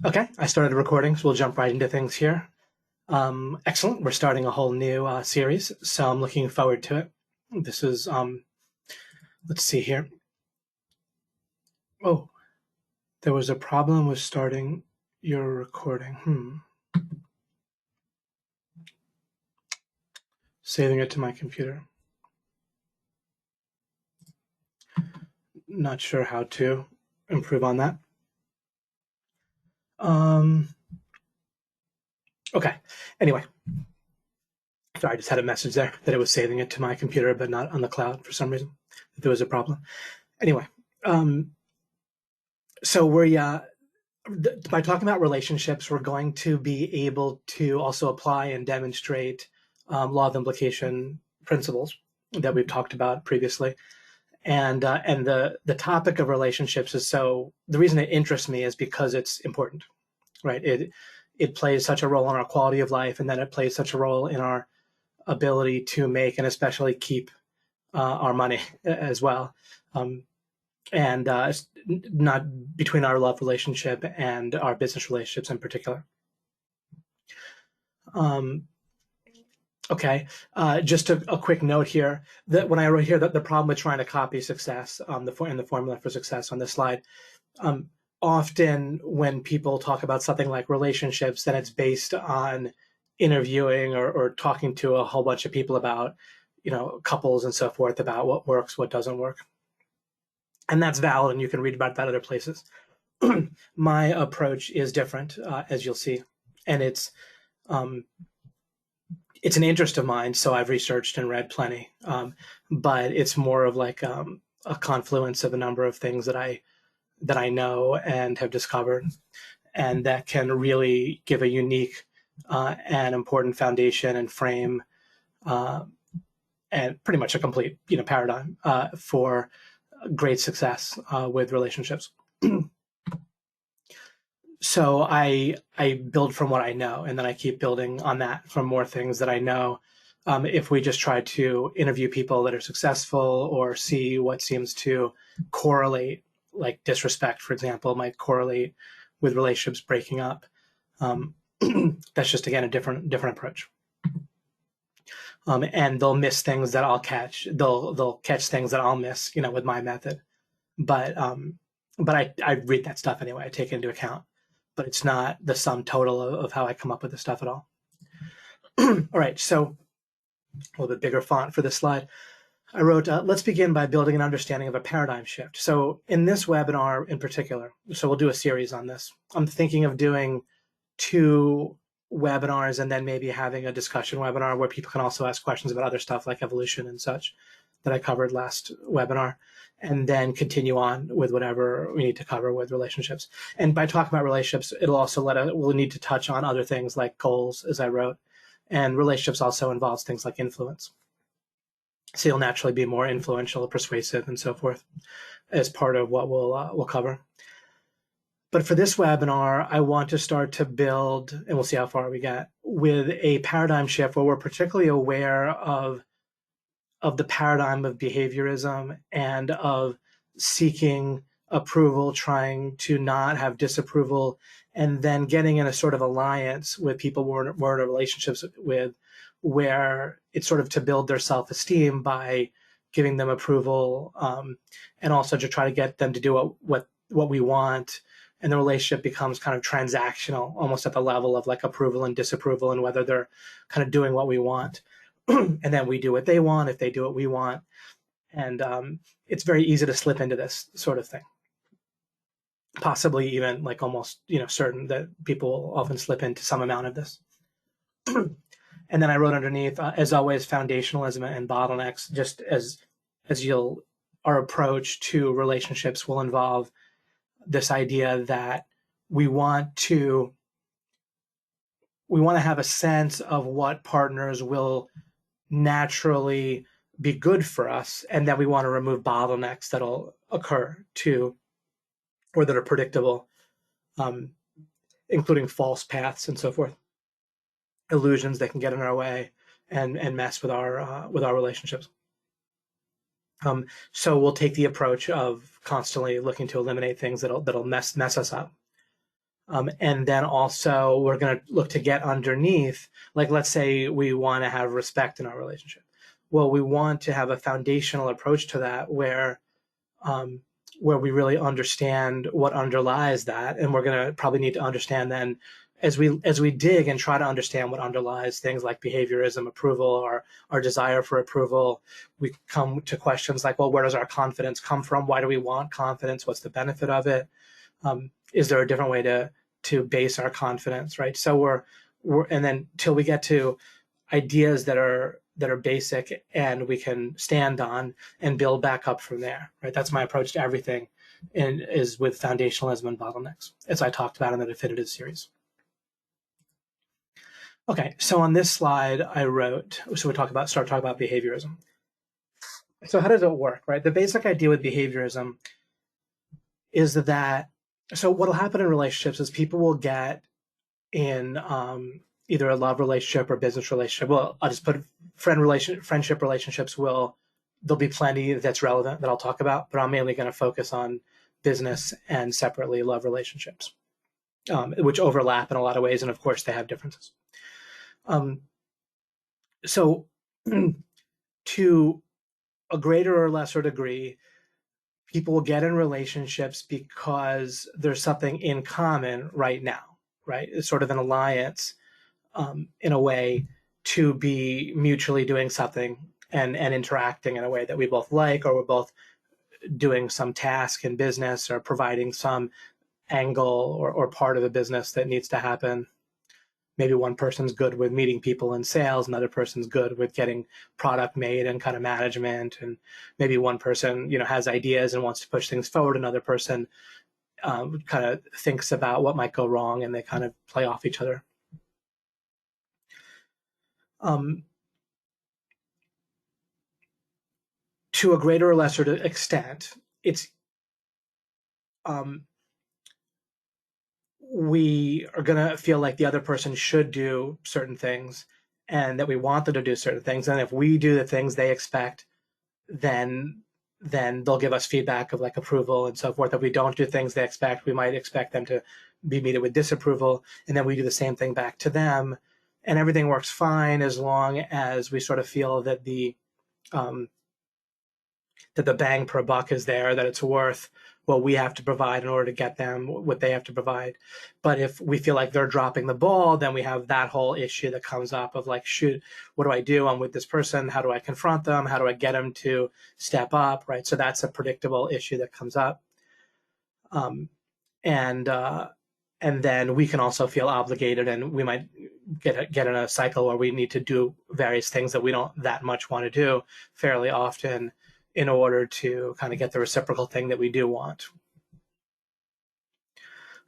Okay, I started recording, so we'll jump right into things here. Excellent. We're starting a whole new series, so I'm looking forward to it. This is, let's see here. Oh, there was a problem with starting your recording. Saving it to my computer. Not sure how to improve on that. Okay, anyway. Sorry, I just had a message there that it was saving it to my computer, but not on the cloud for some reason. There was a problem. Anyway, so by talking about relationships, we're going to be able to also apply and demonstrate law of implication principles that we've talked about previously. And the topic of relationships is the reason it interests me is because it's important, right? It plays such a role in our quality of life, and then it plays such a role in our ability to make and especially keep our money as well. And not between our love relationship and our business relationships in particular. Okay, just a quick note here that when I wrote here that the problem with trying to copy success in the formula for success on this slide, often when people talk about something like relationships, then it's based on interviewing or talking to a whole bunch of people about, couples and so forth, about what works, what doesn't work. And that's valid, and you can read about that other places. My approach is different, as you'll see, and it's an interest of mine, so I've researched and read plenty, but it's more of like a confluence of a number of things that I know and have discovered, and that can really give a unique and important foundation and frame, and pretty much a complete paradigm for great success with relationships. So I build from what I know, and then I keep building on that from more things that I know. If we just try to interview people that are successful or see what seems to correlate, like disrespect, for example, might correlate with relationships breaking up. That's just, again, a different approach. And they'll miss things that I'll catch. They'll catch things that I'll miss, with my method. But I read that stuff anyway. I take it into account. But it's not the sum total of how I come up with the stuff at all. All right, so a little bit bigger font for this slide. I wrote, let's begin by building an understanding of a paradigm shift. So in this webinar in particular, so we'll do a series on this. I'm thinking of doing 2 webinars and then maybe having a discussion webinar where people can also ask questions about other stuff like evolution and such that I covered last webinar, and then continue on with whatever we need to cover with relationships. And by talking about relationships, it'll also we'll need to touch on other things like goals, as I wrote, and relationships also involves things like influence. So you'll naturally be more influential, persuasive, and so forth as part of what we'll cover. But for this webinar, I want to start to build, and we'll see how far we get, with a paradigm shift where we're particularly aware of the paradigm of behaviorism and of seeking approval, trying to not have disapproval, and then getting in a sort of alliance with people we're in relationships with, where it's sort of to build their self-esteem by giving them approval, and also to try to get them to do what we want. And the relationship becomes kind of transactional, almost at the level of like approval and disapproval, and whether they're kind of doing what we want. And then we do what they want if they do what we want. And it's very easy to slip into this sort of thing. Possibly even like almost, certain that people often slip into some amount of this. And then I wrote underneath, as always, foundationalism and bottlenecks, just as our approach to relationships will involve this idea that we want to have a sense of what partners will naturally be good for us, and that we want to remove bottlenecks that'll occur too, or that are predictable, including false paths and so forth, illusions that can get in our way and mess with our relationships. So we'll take the approach of constantly looking to eliminate things that'll mess us up. And then also we're going to look to get underneath, like let's say we want to have respect in our relationship. Well, we want to have a foundational approach to that um, where we really understand what underlies that, and we're going to probably need to understand then as we dig and try to understand what underlies things like behaviorism, approval, or our desire for approval, we come to questions like, well, where does our confidence come from? Why do we want confidence? What's the benefit of it? Is there a different way to base our confidence, right? So we're and then till we get to ideas that are basic and we can stand on and build back up from there, right? That's my approach to everything, and is with foundationalism and bottlenecks, as I talked about in the definitive series. Okay, so on this slide I wrote, so we start talking about behaviorism. So how does it work, right? The basic idea with behaviorism is that, so what'll happen in relationships is people will get in either a love relationship or business relationship. Well, I'll just put friendship relationships there'll be plenty that's relevant that I'll talk about, but I'm mainly going to focus on business and separately love relationships, which overlap in a lot of ways. And of course they have differences. So to a greater or lesser degree, people will get in relationships because there's something in common right now, right? It's sort of an alliance in a way to be mutually doing something and interacting in a way that we both like, or we're both doing some task in business or providing some angle or part of the business that needs to happen. Maybe one person's good with meeting people in sales, another person's good with getting product made and kind of management, and maybe one person has ideas and wants to push things forward, another person kind of thinks about what might go wrong, and they kind of play off each other. To a greater or lesser extent, it's we are going to feel like the other person should do certain things and that we want them to do certain things. And if we do the things they expect, then they'll give us feedback of like approval and so forth. If we don't do things they expect, we might expect them to be meted with disapproval. And then we do the same thing back to them. And everything works fine as long as we sort of feel that the bang per buck is there, that it's worth what we have to provide in order to get them what they have to provide. But if we feel like they're dropping the ball, then we have that whole issue that comes up of like, what do I do? I'm with this person. How do I confront them? How do I get them to step up, right? So that's a predictable issue that comes up. And then we can also feel obligated, and we might get in a cycle where we need to do various things that we don't that much want to do fairly often in order to kind of get the reciprocal thing that we do want.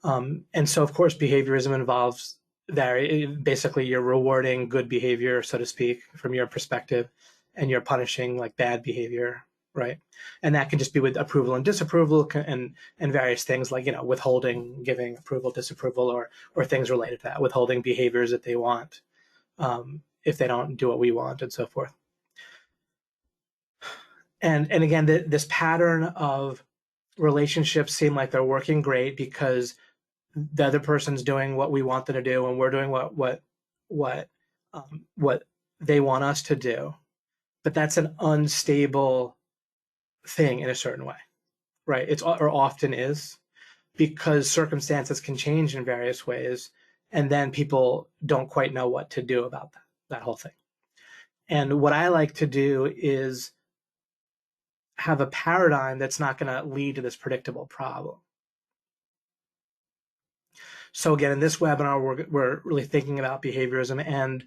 And so, of course, behaviorism involves that. Basically, you're rewarding good behavior, so to speak, from your perspective, and you're punishing like bad behavior, right? And that can just be with approval and disapproval, and various things like withholding, giving approval, disapproval, or things related to that, withholding behaviors that they want if they don't do what we want, and so forth. And again, this pattern of relationships seem like they're working great because the other person's doing what we want them to do, and we're doing what they want us to do. But that's an unstable thing in a certain way, right? Or often is, because circumstances can change in various ways, and then people don't quite know what to do about that whole thing. And what I like to do is have a paradigm that's not going to lead to this predictable problem. So again, in this webinar, we're really thinking about behaviorism and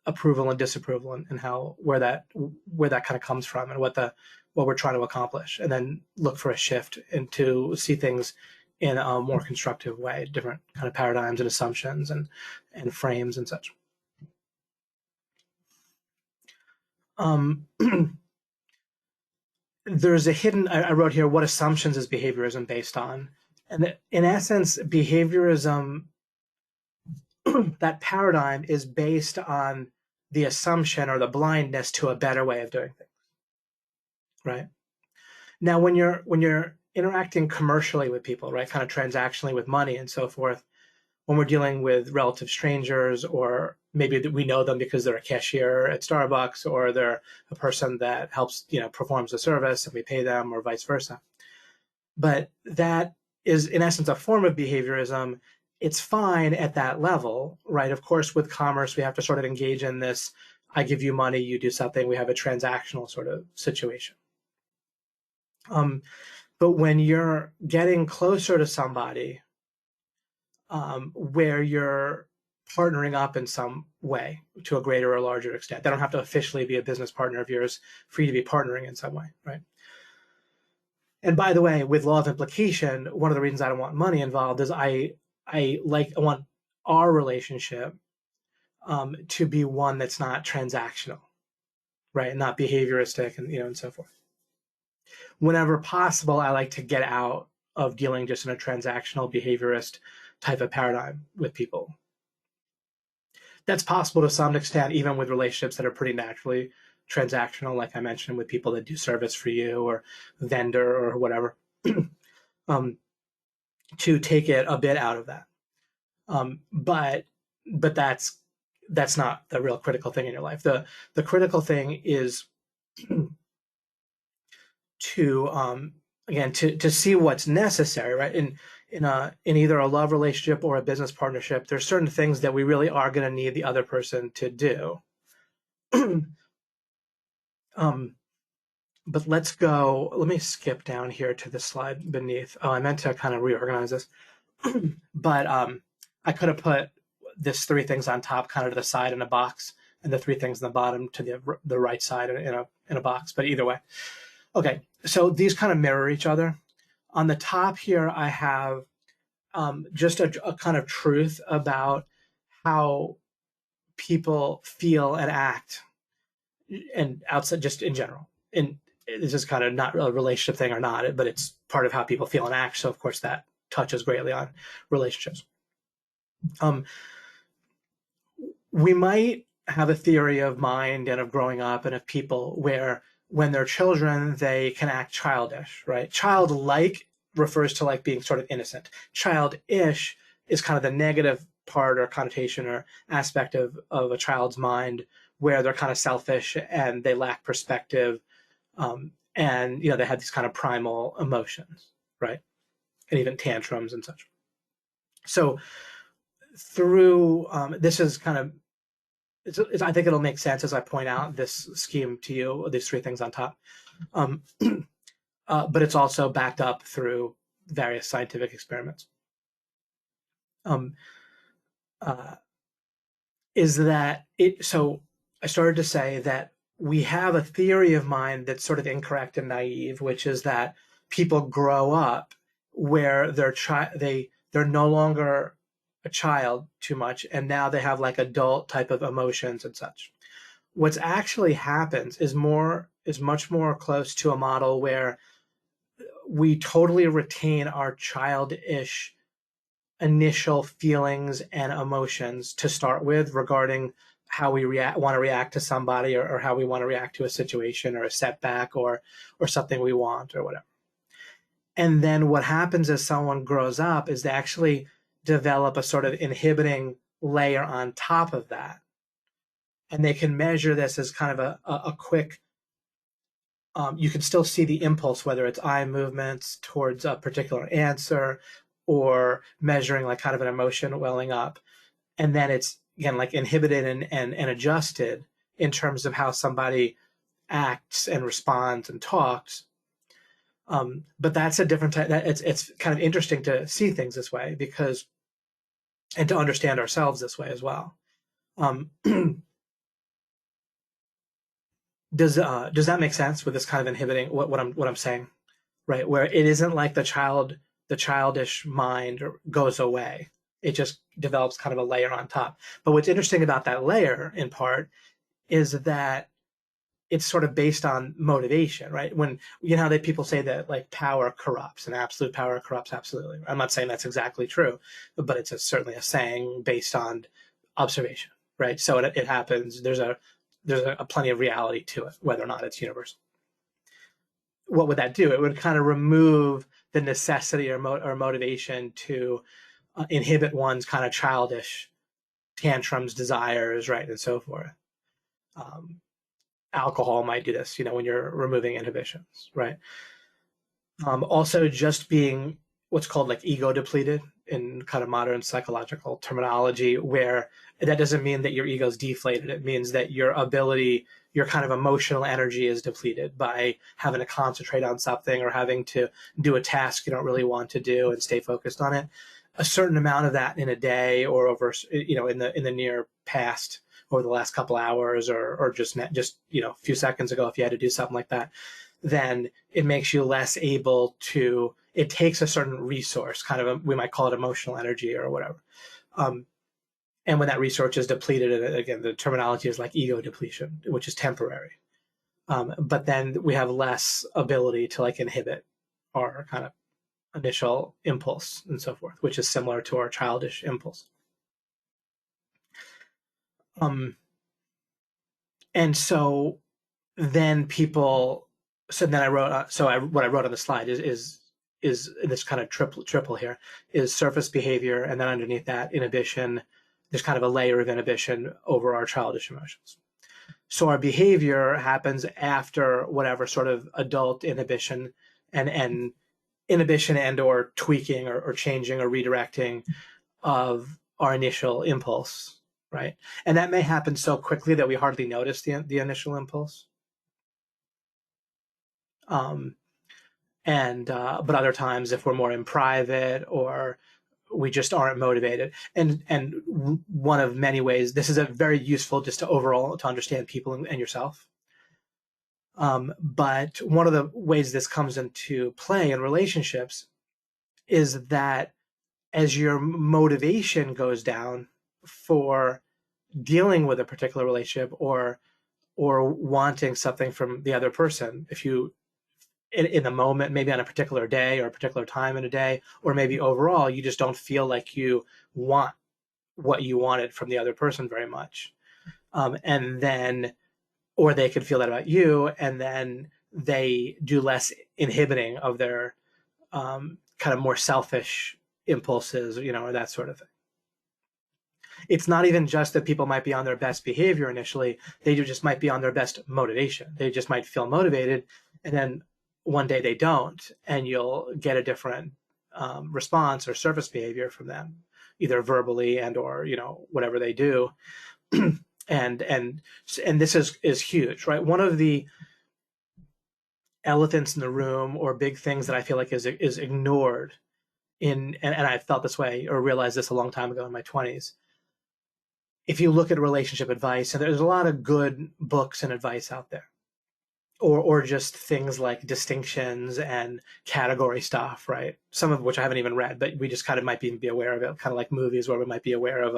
approval and disapproval, and where that kind of comes from, and what we're trying to accomplish, and then look for a shift and to see things in a more constructive way, different kind of paradigms and assumptions and frames and such. There's a hidden, I wrote here, what assumptions is behaviorism based on? And in essence, behaviorism, that paradigm is based on the assumption or the blindness to a better way of doing things, right? Now, when you're interacting commercially with people, right, kind of transactionally with money and so forth, when we're dealing with relative strangers, or maybe that we know them because they're a cashier at Starbucks, or they're a person that helps, performs a service and we pay them, or vice versa. But that is, in essence, a form of behaviorism. It's fine at that level, right? Of course, with commerce, we have to sort of engage in this, I give you money, you do something, we have a transactional sort of situation. But when you're getting closer to somebody, where you're partnering up in some way to a greater or larger extent, they don't have to officially be a business partner of yours for you to be partnering in some way, right? And by the way, with law of implication, one of the reasons I don't want money involved is I want our relationship to be one that's not transactional, right? Not behavioristic, and and so forth. Whenever possible, I like to get out of dealing just in a transactional behaviorist type of paradigm with people. That's possible to some extent, even with relationships that are pretty naturally transactional, like I mentioned, with people that do service for you, or vendor, or whatever. To take it a bit out of that, but that's not the real critical thing in your life. The critical thing is to again to see what's necessary, right? In either a love relationship or a business partnership, there's certain things that we really are going to need the other person to do. But let me skip down here to the slide beneath. Oh, I meant to kind of reorganize this. But I could have put this 3 things on top kind of to the side in a box, and the 3 things on the bottom to the right side in a box. But either way. Okay, so these kind of mirror each other. On the top here, I have just a kind of truth about how people feel and act, and outside, just in general. And this is kind of not a relationship thing or not, but it's part of how people feel and act. So of course that touches greatly on relationships. We might have a theory of mind and of growing up and of people where when they're children, they can act childish, right? Childlike refers to like being sort of innocent. Childish is kind of the negative part or connotation or aspect of a child's mind, where they're kind of selfish and they lack perspective, and they have these kind of primal emotions, right? And even tantrums and such. So through this is kind of I think it'll make sense as I point out this scheme to you, these 3 things on top. But it's also backed up through various scientific experiments. Is that it? So I started to say that we have a theory of mind that's sort of incorrect and naive, which is that people grow up where they're no longer a child too much, and now they have like adult type of emotions and such. What's actually happens is much more close to a model where we totally retain our childish initial feelings and emotions to start with regarding how we want to react to somebody, or how we want to react to a situation or a setback or something we want or whatever. And then what happens as someone grows up is they actually develop a sort of inhibiting layer on top of that. And they can measure this as kind of a quick, you can still see the impulse, whether it's eye movements towards a particular answer, or measuring like kind of an emotion welling up. And then it's, again, like inhibited and adjusted in terms of how somebody acts and responds and talks. But that's a different type. It's kind of interesting to see things this way, and to understand ourselves this way as well. Does that make sense with this kind of inhibiting what I'm saying, right? Where it isn't like the childish mind goes away. It just develops kind of a layer on top. But what's interesting about that layer, in part, is that it's sort of based on motivation, right? When how people say that like power corrupts, and absolute power corrupts absolutely. I'm not saying that's exactly true, but it's certainly a saying based on observation, right? So it happens. There's a plenty of reality to it, whether or not it's universal. What would that do? It would kind of remove the necessity or motivation to inhibit one's kind of childish tantrums, desires, right, and so forth. Alcohol might do this, when you're removing inhibitions, right? Also, just being what's called like ego depleted in kind of modern psychological terminology, where that doesn't mean that your ego's deflated. It means that your ability, your kind of emotional energy is depleted by having to concentrate on something or having to do a task you don't really want to do and stay focused on it. A certain amount of that in a day or over, in the near past, over the last couple hours, or just a few seconds ago, if you had to do something like that, then it makes you less able to, it takes a certain resource, kind of, we might call it emotional energy or whatever. And when that resource is depleted, and again, the terminology is like ego depletion, which is temporary. But then we have less ability to like inhibit our kind of initial impulse and so forth, which is similar to our childish impulse. And so then people, so then I wrote, what I wrote on the slide is this kind of triple here is surface behavior, and then underneath that inhibition, there's kind of a layer of inhibition over our childish emotions. So our behavior happens after whatever sort of adult inhibition and inhibition and or tweaking or changing or redirecting of our initial impulse, right? And that may happen so quickly that we hardly notice the initial impulse. But other times, if we're more in private or we just aren't motivated, and one of many ways, this is a very useful just to overall to understand people and yourself. But one of the ways this comes into play in relationships is that as your motivation goes down for dealing with a particular relationship or wanting something from the other person, if you in the moment, maybe on a particular day or a particular time in a day, or maybe overall, you just don't feel like you want what you wanted from the other person very much. And then, or they could feel that about you, and then they do less inhibiting of their kind of more selfish impulses, or that sort of thing. It's not even just that people might be on their best behavior initially, they just might be on their best motivation. They just might feel motivated, and then one day they don't, and you'll get a different response or surface behavior from them, either verbally and or whatever they do. and this is huge, right? One of the elephants in the room or big things that I feel like is ignored and I felt this way or realized this a long time ago in my 20s. If you look at relationship advice, and there's a lot of good books and advice out there, or just things like distinctions and category stuff, right? Some of which I haven't even read, but we just kind of might be aware of it, kind of like movies where we might be aware of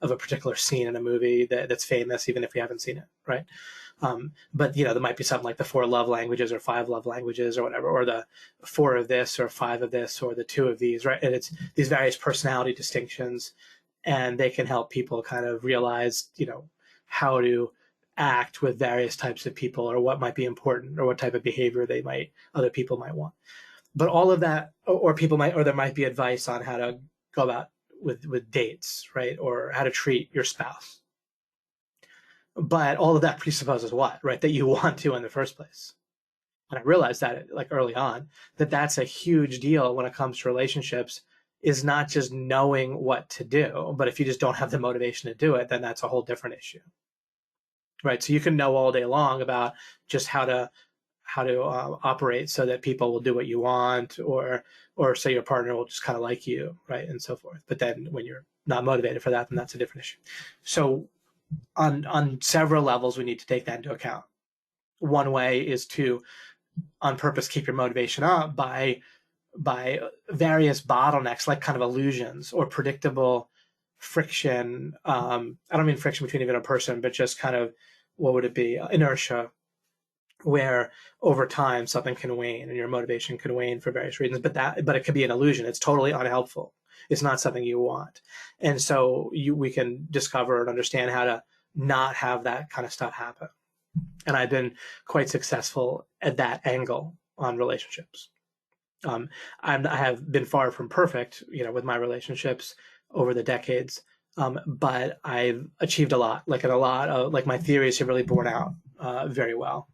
a particular scene in a movie that's famous, even if we haven't seen it, right? But there might be something like the 4 love languages or 5 love languages or whatever, or the 4 of this or 5 of this or the 2 of these, right? And it's these various personality distinctions, and they can help people kind of realize, how to act with various types of people, or what might be important, or what type of behavior other people might want. But all of that, or there might be advice on how to go about with dates, right? Or how to treat your spouse. But all of that presupposes what, right? That you want to in the first place. And I realized that like early on, that's a huge deal when it comes to relationships, is not just knowing what to do, but if you just don't have the motivation to do it, then that's a whole different issue. Right. So you can know all day long about just how to operate so that people will do what you want, or say your partner will just kind of like you, right, and so forth. But then when you're not motivated for that, then that's a different issue. So on several levels, we need to take that into account. One way is to, on purpose, keep your motivation up by various bottlenecks, like kind of illusions or predictable friction. I don't mean friction between even a person, but just kind of, what would it be? Inertia, where over time something can wane and your motivation can wane for various reasons, but it could be an illusion. It's totally unhelpful. It's not something you want. And so we can discover and understand how to not have that kind of stuff happen. And I've been quite successful at that angle on relationships. I have been far from perfect, with my relationships over the decades, but I've achieved a lot. Like, and a lot of my theories have really borne out very well,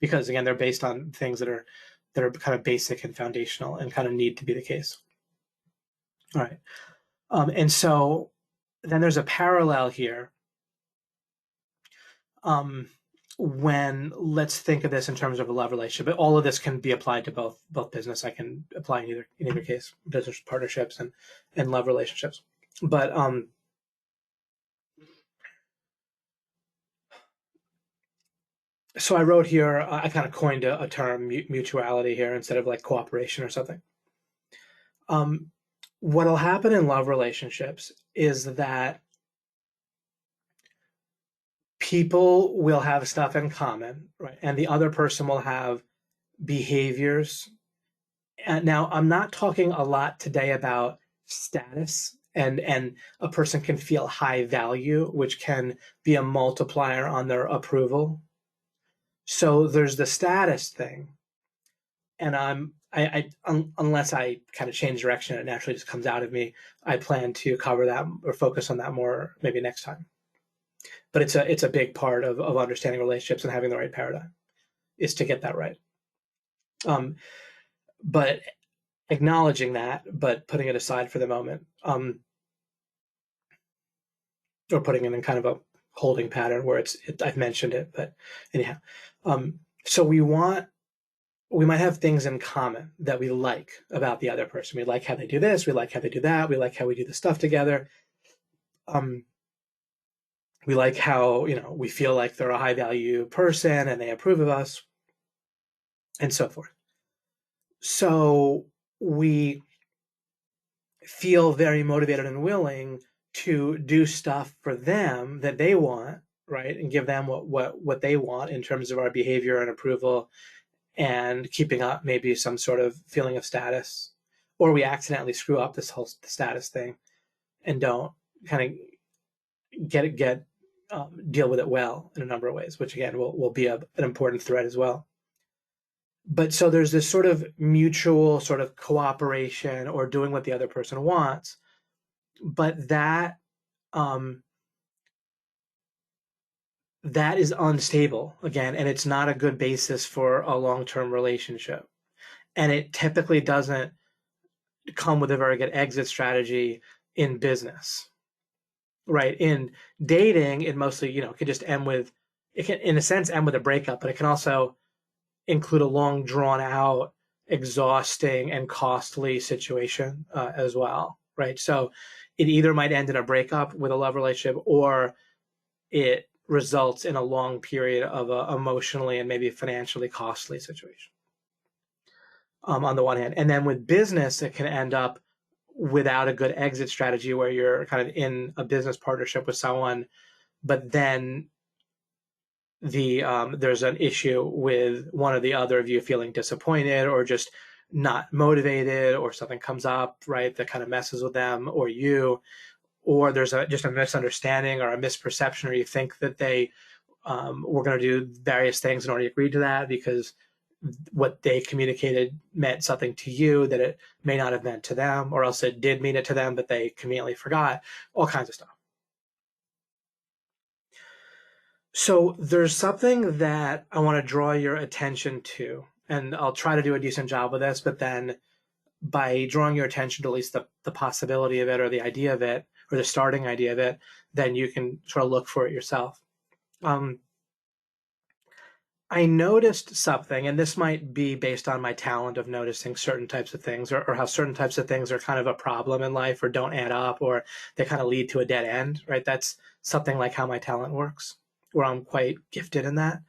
because again, they're based on things that are kind of basic and foundational and kind of need to be the case. All right, and so then there's a parallel here. When let's think of this in terms of a love relationship, but all of this can be applied to both business. I can apply in either case, business partnerships and love relationships. But so I wrote here, I kind of coined a term, mutuality, here instead of like cooperation or something. What'll happen in love relationships is that people will have stuff in common, right? And the other person will have behaviors. And now, I'm not talking a lot today about status, and a person can feel high value, which can be a multiplier on their approval. So there's the status thing, and unless I kind of change direction, it naturally just comes out of me. I plan to cover that or focus on that more maybe next time. But it's a big part of understanding relationships and having the right paradigm is to get that right. But acknowledging that, but putting it aside for the moment, or putting it in kind of a holding pattern where I've mentioned it, but anyhow. So we might have things in common that we like about the other person. We like how they do this. We like how they do that. We like how we do the stuff together. We like how, we feel like they're a high value person and they approve of us, and so forth. So we feel very motivated and willing to do stuff for them that they want, right? And give them what they want in terms of our behavior and approval, and keeping up maybe some sort of feeling of status. Or we accidentally screw up this whole status thing and don't kind of deal with it well in a number of ways, which again will be an important thread as well. But so there's this sort of mutual sort of cooperation or doing what the other person wants, but that is unstable again, and it's not a good basis for a long-term relationship. And it typically doesn't come with a very good exit strategy in business, right? In dating, it mostly, could just end with, it can, in a sense, end with a breakup, but it can also include a long, drawn out, exhausting, and costly situation as well, right? So it either might end in a breakup with a love relationship, or it results in a long period of a emotionally and maybe financially costly situation, on the one hand. And then with business, it can end up without a good exit strategy, where you're kind of in a business partnership with someone, but then there's an issue with one or the other of you feeling disappointed or just not motivated, or something comes up, right, that kind of messes with them or you, or there's just a misunderstanding or a misperception, or you think that they were going to do various things and already agreed to that because what they communicated meant something to you that it may not have meant to them, or else it did mean it to them, but they conveniently forgot, all kinds of stuff. So there's something that I want to draw your attention to, and I'll try to do a decent job with this, but then by drawing your attention to at least the possibility of it, or the idea of it, or the starting idea of it, then you can sort of look for it yourself. I noticed something, and this might be based on my talent of noticing certain types of things, or how certain types of things are kind of a problem in life, or don't add up, or they kind of lead to a dead end, right? That's something like how my talent works, where I'm quite gifted in that.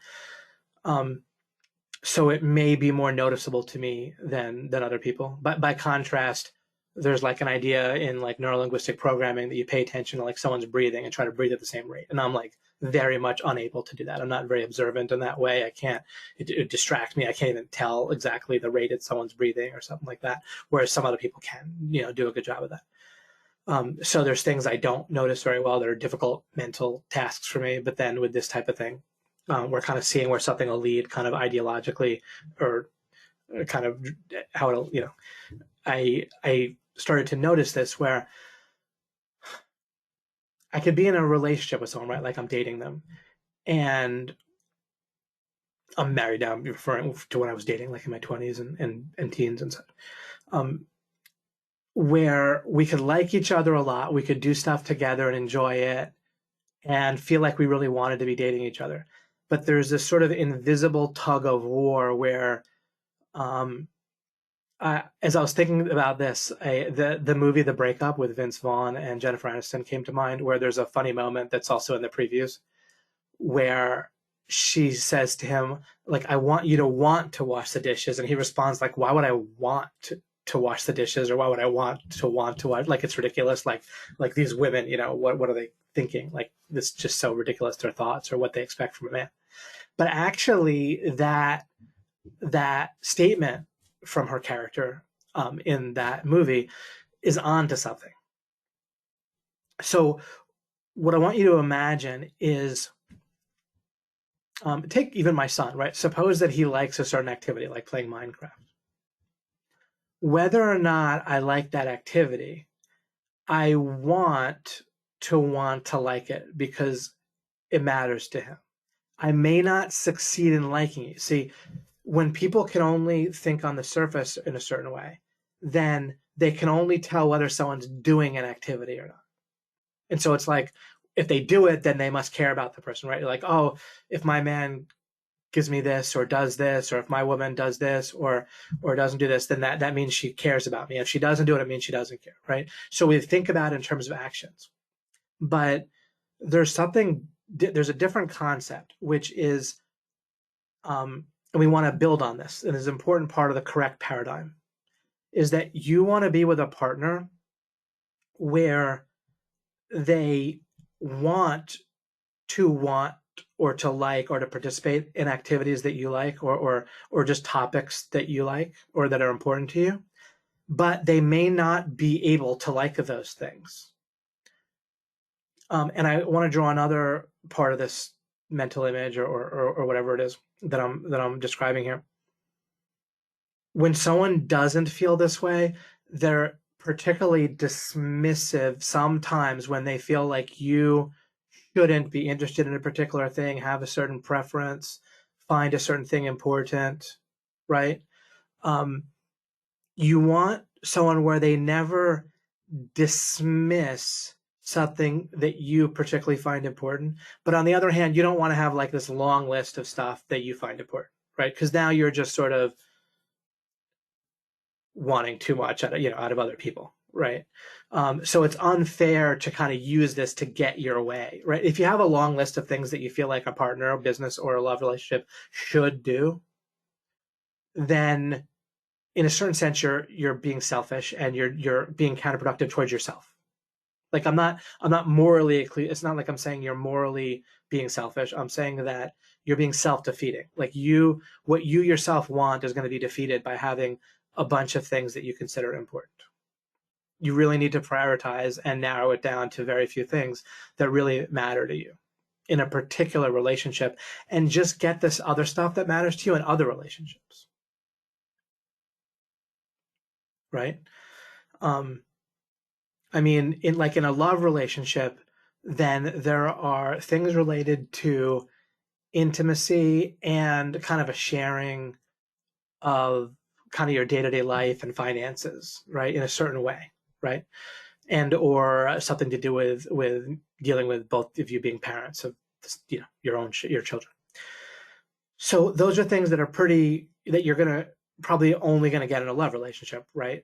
So it may be more noticeable to me than other people. But by contrast, there's like an idea in like neurolinguistic programming that you pay attention to like someone's breathing and try to breathe at the same rate. And I'm like very much unable to do that. I'm not very observant in that way. I can't, it distracts me. I can't even tell exactly the rate that someone's breathing or something like that. Whereas some other people can, do a good job of that. So there's things I don't notice very well that are difficult mental tasks for me. But then with this type of thing, we're kind of seeing where something will lead kind of ideologically or kind of how it'll, I started to notice this where I could be in a relationship with someone, right? Like I'm dating them, and I'm married now. I'm referring to when I was dating, like in my 20s and teens and such. Um, where we could like each other a lot, we could do stuff together and enjoy it, and feel like we really wanted to be dating each other. But there's this sort of invisible tug of war where, um, as I was thinking about this, the movie The Breakup with Vince Vaughn and Jennifer Aniston came to mind, where there's a funny moment that's also in the previews where she says to him, like, I want you to want to wash the dishes. And he responds, like, why would I want to wash the dishes, or why would I want to wash? Like, it's ridiculous. Like these women, what are they thinking? Like, this is just so ridiculous, their thoughts or what they expect from a man. But actually, that statement from her character in that movie is on to something. So what I want you to imagine is, take even my son, right? Suppose that he likes a certain activity, like playing Minecraft. Whether or not I like that activity, I want to like it because it matters to him. I may not succeed in liking it. See, when people can only think on the surface in a certain way, then they can only tell whether someone's doing an activity or not. And so it's like, if they do it, then they must care about the person, right? You're like, oh, if my man gives me this or does this, or if my woman does this or doesn't do this, then that means she cares about me. If she doesn't do it, it means she doesn't care, right? So we think about it in terms of actions. But there's a different concept, which is, and we want to build on this, and is an important part of the correct paradigm, is that you want to be with a partner where they want or to like or to participate in activities that you like, or just topics that you like or that are important to you, but they may not be able to like those things. And I want to draw another part of this mental image or whatever it is that I'm describing here. When someone doesn't feel this way, they're particularly dismissive sometimes when they feel like you shouldn't be interested in a particular thing, have a certain preference, find a certain thing important, right? You want someone where they never dismiss something that you particularly find important. But on the other hand, you don't want to have like this long list of stuff that you find important, right? Because now you're just sort of wanting too much out of other people, right? So it's unfair to kind of use this to get your way, right? If you have a long list of things that you feel like a partner, a business, or a love relationship should do, then in a certain sense you're being selfish and you're being counterproductive towards yourself. Like I'm not morally, it's not like I'm saying you're morally being selfish. I'm saying that you're being self-defeating. Like what you yourself want is going to be defeated by having a bunch of things that you consider important. You really need to prioritize and narrow it down to very few things that really matter to you in a particular relationship, and just get this other stuff that matters to you in other relationships, right? I mean, in a love relationship, then there are things related to intimacy and kind of a sharing of kind of your day-to-day life and finances, right? In a certain way, right? And or something to do with dealing with both of you being parents of your children. So those are things that you're gonna probably only gonna get in a love relationship, right?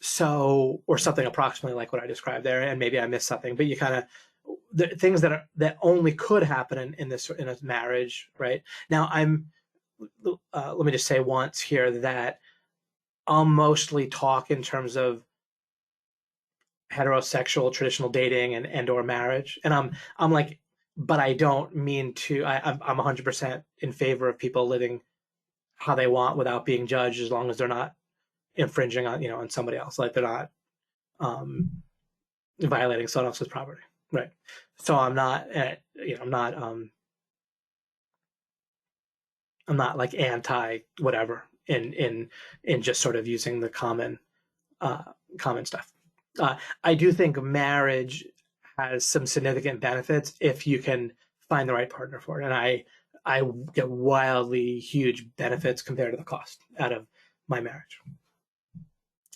So, or something approximately like what I described there, and maybe I missed something, but you kind of, the things that only could happen in a marriage, right? Now let me just say once here that I'll mostly talk in terms of heterosexual traditional dating and or marriage, and I'm like, but I don't mean to. I'm 100% in favor of people living how they want without being judged, as long as they're not infringing on somebody else, like they're not violating someone else's property, right? So I'm not, I'm not I'm not like anti whatever in just sort of using the common stuff. I do think marriage has some significant benefits if you can find the right partner for it, and I get wildly huge benefits compared to the cost out of my marriage.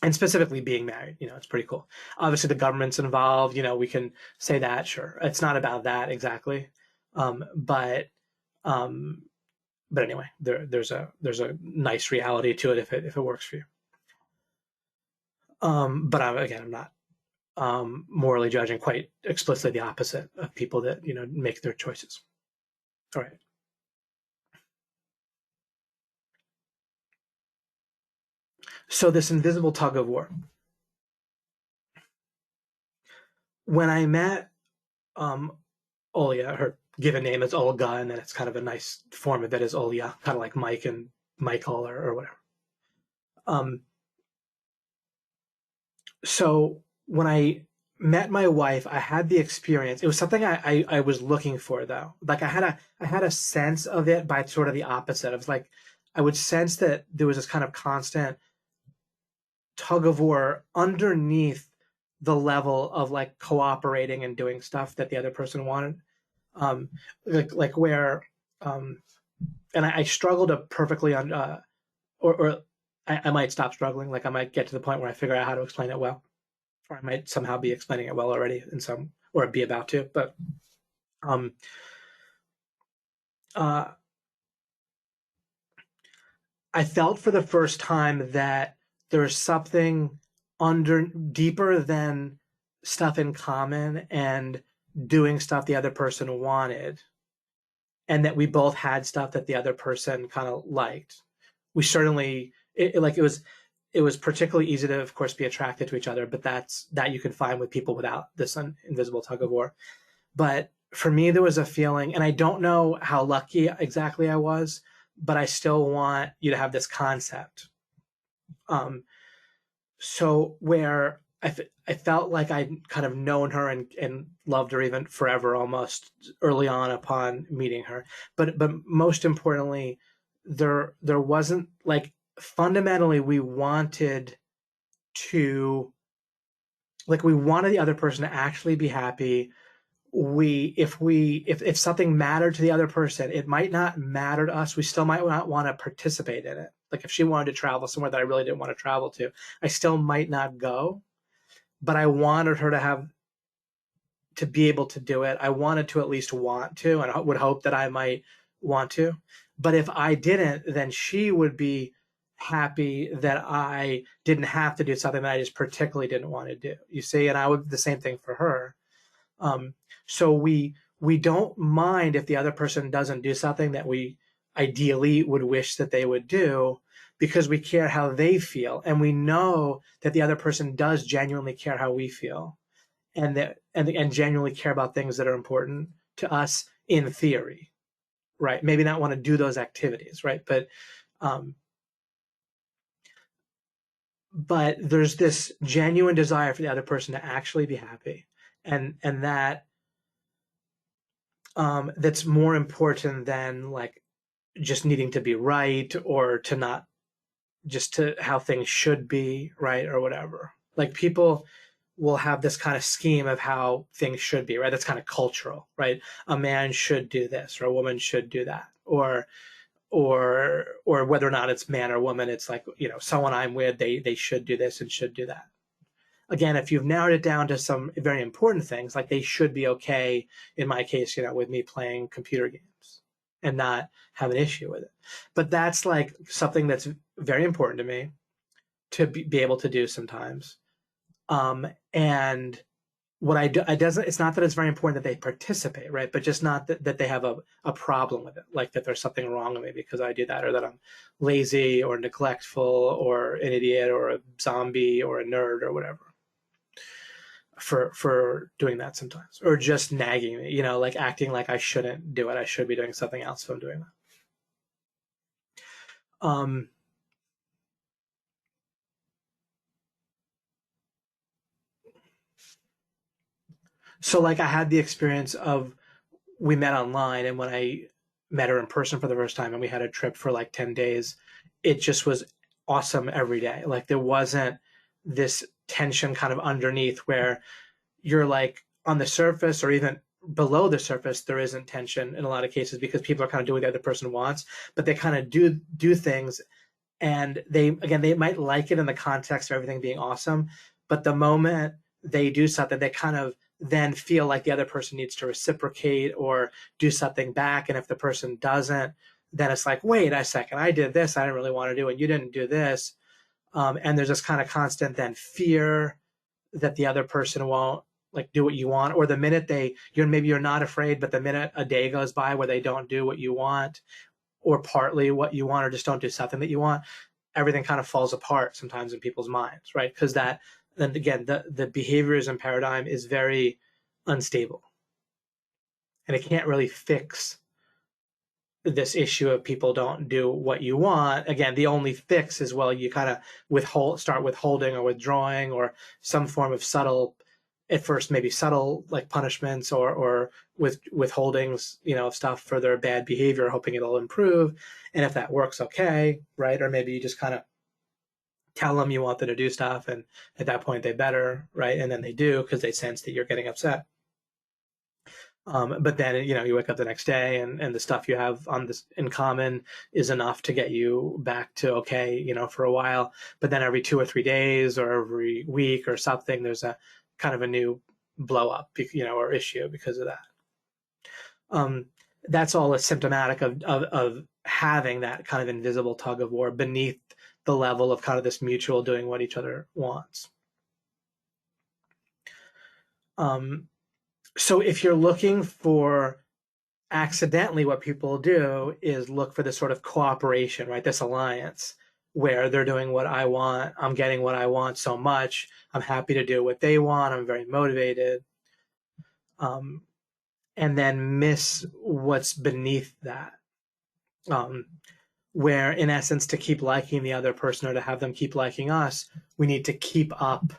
And specifically being married, it's pretty cool. Obviously, the government's involved. We can say that, sure. It's not about that exactly, but um, but anyway, there's a nice reality to it if it works for you. But I'm not morally judging, quite explicitly the opposite of people that make their choices. All right. So this invisible tug of war. When I met Olya, her given name is Olga, and then it's kind of a nice form of it is Olya, kind of like Mike and Michael or whatever. So when I met my wife, I had the experience. It was something I was looking for though. Like I had a sense of it by sort of the opposite. It was like I would sense that there was this kind of constant tug of war underneath the level of like cooperating and doing stuff that the other person wanted. Um, like where, and I struggled to perfectly or I might stop struggling. Like I might get to the point where I figure out how to explain it well, or I might somehow be explaining it well already in some, or be about to. But um, uh, I felt for the first time that there's something deeper than stuff in common and doing stuff the other person wanted, and that we both had stuff that the other person kind of liked. We certainly it was particularly easy to, of course, be attracted to each other, but that you can find with people without this invisible tug of war. But for me, there was a feeling, and I don't know how lucky exactly I was, but I still want you to have this concept. So where I felt like I'd kind of known her and loved her even forever almost early on upon meeting her. But most importantly, there wasn't like fundamentally to we wanted the other person to actually be happy. If something mattered to the other person, it might not matter to us. We still might not want to participate in it. Like if she wanted to travel somewhere that I really didn't want to travel to, I still might not go, but I wanted her to be able to do it. I wanted to at least want to, and I would hope that I might want to. But if I didn't, then she would be happy that I didn't have to do something that I just particularly didn't want to do. You see, and I would the same thing for her. So we don't mind if the other person doesn't do something that we ideally would wish that they would do, because we care how they feel, and we know that the other person does genuinely care how we feel, and genuinely care about things that are important to us in theory, right? Maybe not want to do those activities, right? But there's this genuine desire for the other person to actually be happy, and that's more important than like just needing to be right, or to not just to how things should be, right, or whatever. Like people will have this kind of scheme of how things should be, right? That's kind of cultural, right? A man should do this, or a woman should do that, or whether or not it's man or woman, it's like someone I'm with, they should do this and should do that. Again, if you've narrowed it down to some very important things, like they should be okay, in my case, with me playing computer games and not have an issue with it. But that's like something that's very important to me to be able to do sometimes. And what I do, it's not that it's very important that they participate, right? But just not that they have a problem with it, like that there's something wrong with me because I do that, or that I'm lazy or neglectful or an idiot or a zombie or a nerd or whatever for doing that sometimes, or just nagging me, like acting like I shouldn't do it. I should be doing something else if I'm doing that. So like I had the experience of, we met online, and when I met her in person for the first time and we had a trip for like 10 days, it just was awesome every day. Like there wasn't this tension kind of underneath where you're like on the surface or even below the surface, there isn't tension in a lot of cases because people are kind of doing what the other person wants, but they kind of do things, and they might like it in the context of everything being awesome, but the moment they do something, they kind of then feel like the other person needs to reciprocate or do something back. And if the person doesn't, then it's like, wait a second, I did this I didn't really want to do, and you didn't do this. And there's this kind of constant then fear that the other person won't like do what you want, or the minute you're not afraid, but the minute a day goes by where they don't do what you want or partly what you want or just don't do something that you want, everything kind of falls apart sometimes in people's minds, right? Because then again, the behaviorism paradigm is very unstable, and it can't really fix this issue of people don't do what you want. Again, the only fix is, well, you kind of start withholding or withdrawing or some form of subtle, at first maybe subtle like punishments or withholdings, of stuff for their bad behavior, hoping it'll improve. And if that works, okay, right? Or maybe you just kind of tell them you want them to do stuff, and at that point they better, right? And then they do because they sense that you're getting upset. But then, you wake up the next day and the stuff you have on this in common is enough to get you back to okay, for a while. But then every 2 or 3 days or every week or something, there's a kind of a new blow up, or issue because of that. That's all a symptomatic of having that kind of invisible tug of war beneath the level of kind of this mutual doing what each other wants. So if you're looking for accidentally, what people do is look for this sort of cooperation, right? This alliance where they're doing what I want, I'm getting what I want so much, I'm happy to do what they want, I'm very motivated, and then miss what's beneath that, where in essence, to keep liking the other person or to have them keep liking us, we need to keep up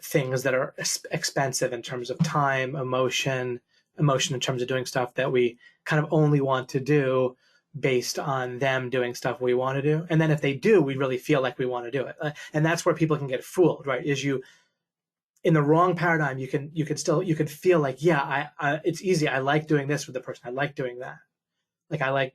things that are expensive in terms of time, emotion in terms of doing stuff that we kind of only want to do based on them doing stuff we want to do. And then if they do, we really feel like we want to do it. And that's where people can get fooled, right? Is in the wrong paradigm, you can feel like, yeah, it's easy. I like doing this with the person. I like doing that. Like I like,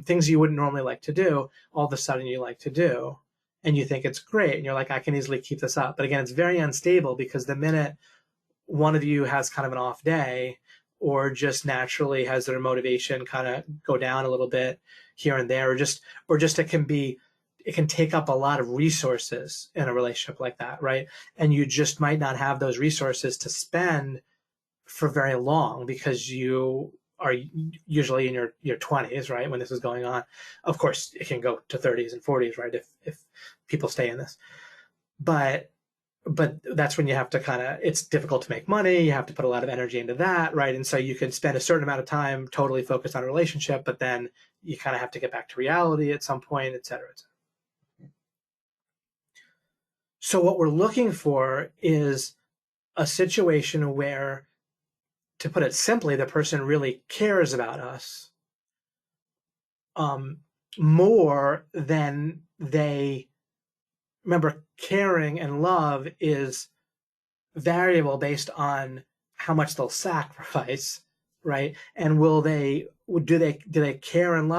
things you wouldn't normally like to do, all of a sudden you like to do. And you think it's great. And you're like, I can easily keep this up. But again, it's very unstable because the minute one of you has kind of an off day or just naturally has their motivation kind of go down a little bit here and there, or just it can take up a lot of resources in a relationship like that, right? And you just might not have those resources to spend for very long because you are usually in your 20s, right? When this is going on. Of course, it can go to 30s and 40s, right? If people stay in this. But that's when you have to it's difficult to make money. You have to put a lot of energy into that, right? And so you can spend a certain amount of time totally focused on a relationship, but then you kind of have to get back to reality at some point, et cetera, et cetera. So what we're looking for is a situation where, to put it simply, the person really cares about us more than they. Remember, caring and love is variable based on how much they'll sacrifice, right? And do they care and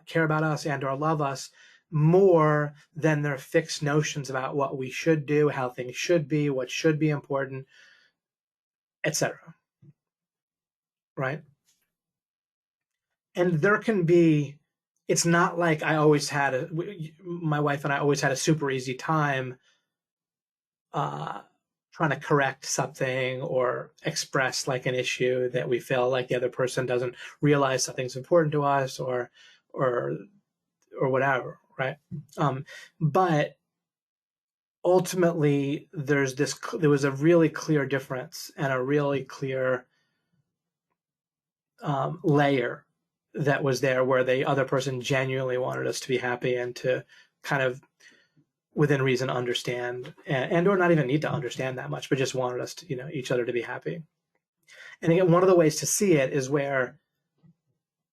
care about us and or love us more than their fixed notions about what we should do, how things should be, what should be important, etc. Right? And there can be. It's not like my wife and I always had a super easy time trying to correct something or express like an issue that we feel like the other person doesn't realize something's important to us or whatever, right? But ultimately, there was a really clear difference and a really clear layer that was there where the other person genuinely wanted us to be happy and to kind of within reason understand and or not even need to understand that much, but just wanted us to, each other to be happy. And again, one of the ways to see it is where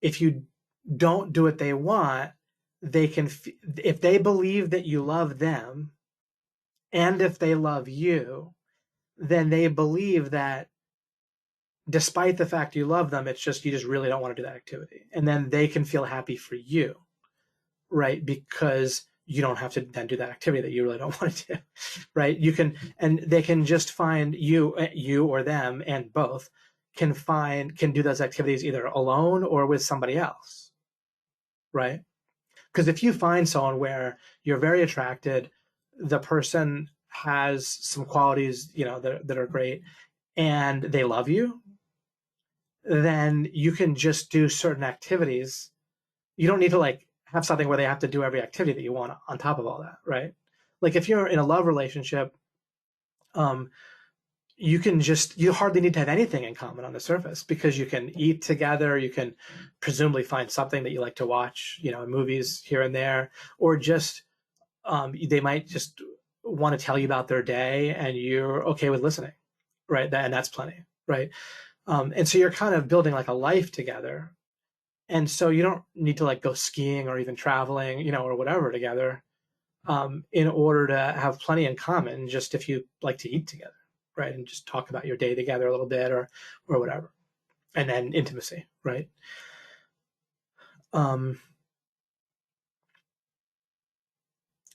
if you don't do what they want, they can, if they believe that you love them, and if they love you, then they believe that despite the fact you love them, it's just you just really don't want to do that activity. And then they can feel happy for you, right? Because you don't have to then do that activity that you really don't want to do, right? You can, and they can just find you or them, and both can do those activities either alone or with somebody else, right? Because if you find someone where you're very attracted, the person has some qualities, that are great, and they love you, then you can just do certain activities. You don't need to like have something where they have to do every activity that you want on top of all that, right? Like if you're in a love relationship, um, you hardly need to have anything in common on the surface, because you can eat together, you can presumably find something that you like to watch, movies here and there, or just they might just want to tell you about their day and you're okay with listening, right? And that's plenty, right? And so you're kind of building like a life together. And so you don't need to like go skiing or even traveling, or whatever together, in order to have plenty in common, just if you like to eat together, right? And just talk about your day together a little bit, or whatever. And then intimacy, right?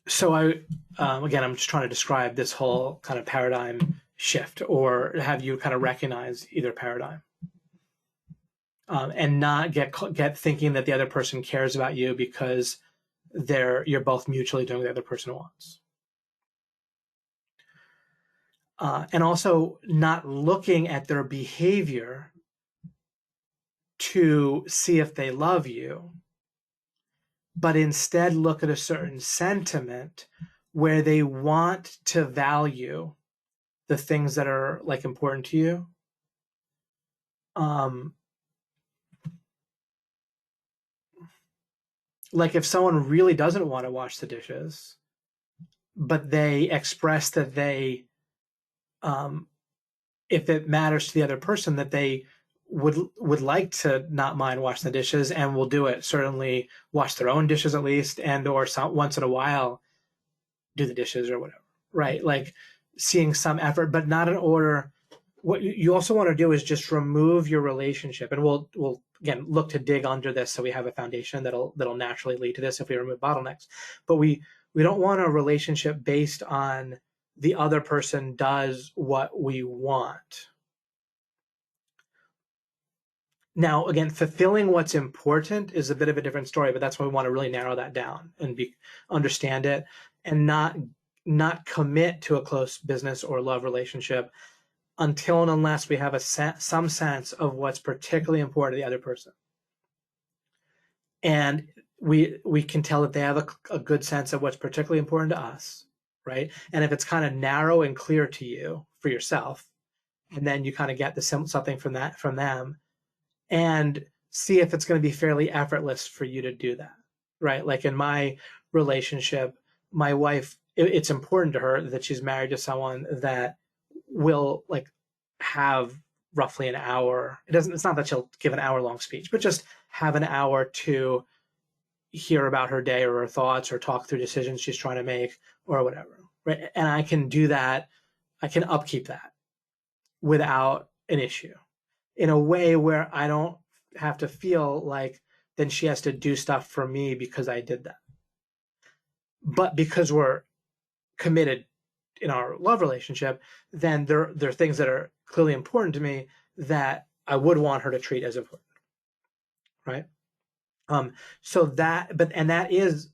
So again, I'm just trying to describe this whole kind of paradigm shift, or have you kind of recognize either paradigm, and not get thinking that the other person cares about you because you're both mutually doing what the other person wants. And also not looking at their behavior to see if they love you, but instead look at a certain sentiment where they want to value the things that are like important to you. Like if someone really doesn't want to wash the dishes, but they express that if it matters to the other person, that they would like to not mind washing the dishes and will do it, certainly wash their own dishes at least, and or once in a while do the dishes or whatever, right? Like seeing some effort, but not in order. What you also want to do is just remove your relationship, and we'll again look to dig under this so we have a foundation that'll naturally lead to this if we remove bottlenecks. But we don't want a relationship based on the other person does what we want. Now, again, fulfilling what's important is a bit of a different story, but that's why we want to really narrow that down and understand it, and not commit to a close business or love relationship until and unless we have some sense of what's particularly important to the other person. And we can tell that they have a good sense of what's particularly important to us, right? And if it's kind of narrow and clear to you for yourself, and then you kind of get something from them, and see if it's going to be fairly effortless for you to do that, right? Like in my relationship, my wife, it's important to her that she's married to someone that will like have roughly an hour. It's not that she'll give an hour-long speech, but just have an hour to hear about her day or her thoughts or talk through decisions she's trying to make or whatever, right? And I can do that. I can upkeep that without an issue, in a way where I don't have to feel like then she has to do stuff for me because I did that. But because we're committed in our love relationship, then there are things that are clearly important to me that I would want her to treat as important, right? So that is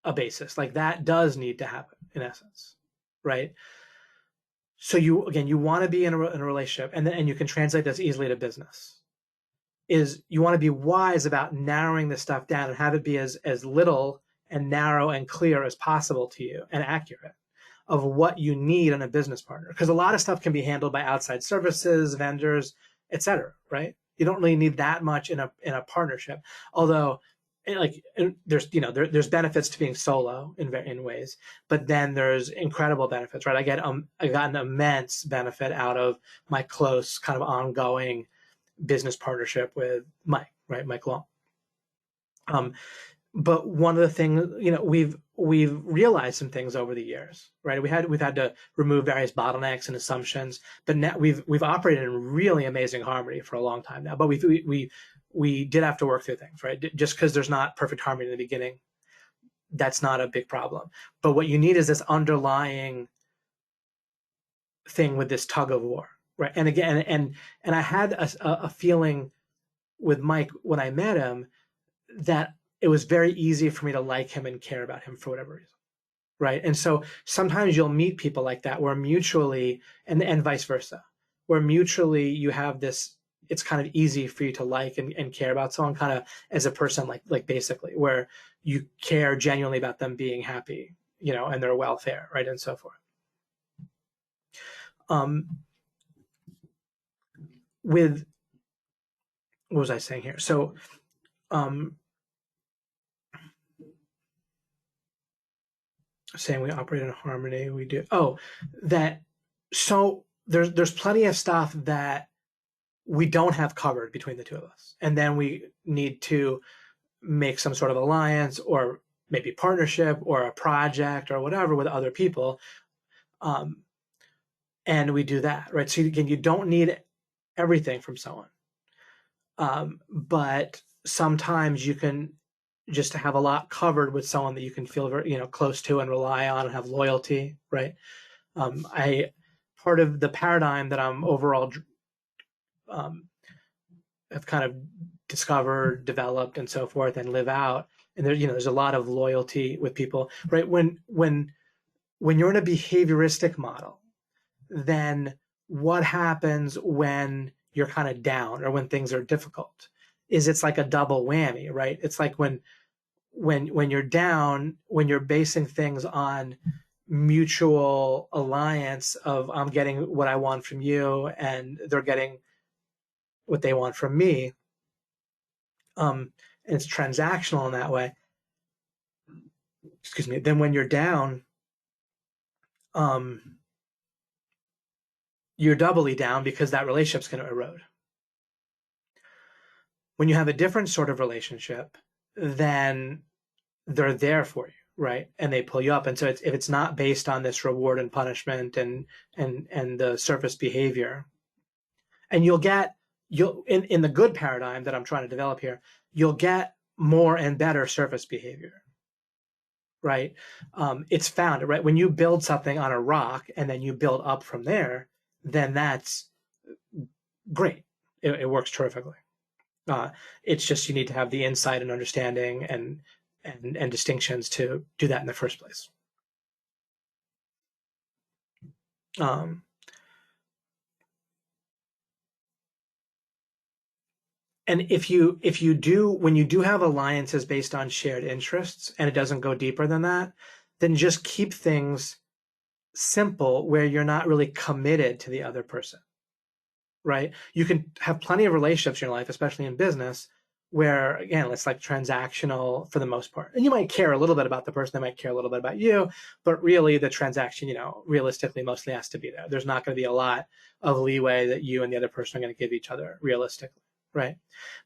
a basis. Like that does need to happen in essence, right? So you want to be in a relationship, and you can translate this easily to business. Is you want to be wise about narrowing this stuff down and have it be as little and narrow and clear as possible to you, and accurate of what you need in a business partner. Because a lot of stuff can be handled by outside services, vendors, etc. Right? You don't really need that much in a partnership. Although, like there's benefits to being solo in ways, but then there's incredible benefits, right? I got an immense benefit out of my close kind of ongoing business partnership with Mike, right? Mike Long. But one of the things, we've realized some things over the years, right? We've had to remove various bottlenecks and assumptions, but now we've operated in really amazing harmony for a long time now. But we did have to work through things, right? Just because there's not perfect harmony in the beginning, that's not a big problem. But what you need is this underlying thing with this tug of war, right? And again, and I had a feeling with Mike when I met him that it was very easy for me to like him and care about him for whatever reason, right? And so sometimes you'll meet people like that where mutually, and vice versa, where mutually you have this, it's kind of easy for you to like and care about someone kind of as a person, like basically where you care genuinely about them being happy, and their welfare, right, and so forth. With what was I saying here? So saying we operate in harmony, we do. So there's plenty of stuff that we don't have covered between the two of us, and then we need to make some sort of alliance or maybe partnership or a project or whatever with other people, and we do that, right? So again, you don't need everything from someone, but sometimes you can just have a lot covered with someone that you can feel very, close to and rely on and have loyalty, right? Part of the paradigm that I'm overall have kind of discovered, developed, and so forth, and live out. And there's a lot of loyalty with people, right? When you're in a behavioristic model, then what happens when you're kind of down or when things are difficult? Is it's like a double whammy, right? It's like when you're down, when you're basing things on mutual alliance of I'm getting what I want from you and they're getting what they want from me, and it's transactional in that way. Excuse me. Then when you're down, you're doubly down because that relationship's going to erode. When you have a different sort of relationship, then they're there for you, right? And they pull you up. And so if it's not based on this reward and punishment and the surface behavior, and you'll in the good paradigm that I'm trying to develop here, you'll get more and better surface behavior, right? It's found, right? When you build something on a rock and then you build up from there, then that's great. It works terrifically. It's just you need to have the insight and understanding and distinctions to do that in the first place. And if you do, when you do have alliances based on shared interests and it doesn't go deeper than that, then just keep things simple where you're not really committed to the other person, right? You can have plenty of relationships in your life, especially in business, where again, it's like transactional for the most part. And you might care a little bit about the person, they might care a little bit about you, but really the transaction, realistically mostly has to be there. There's not going to be a lot of leeway that you and the other person are going to give each other realistically, right?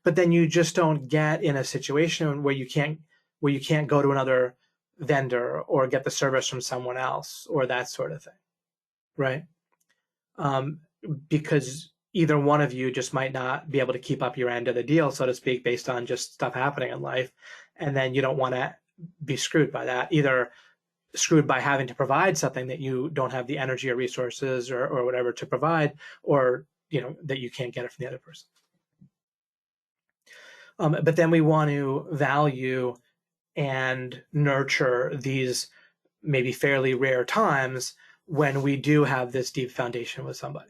But then you just don't get in a situation where you can't go to another vendor or get the service from someone else or that sort of thing, right? Because either one of you just might not be able to keep up your end of the deal, so to speak, based on just stuff happening in life. And then you don't want to be screwed by that, either screwed by having to provide something that you don't have the energy or resources or whatever to provide, or that you can't get it from the other person. But then we want to value and nurture these maybe fairly rare times when we do have this deep foundation with somebody,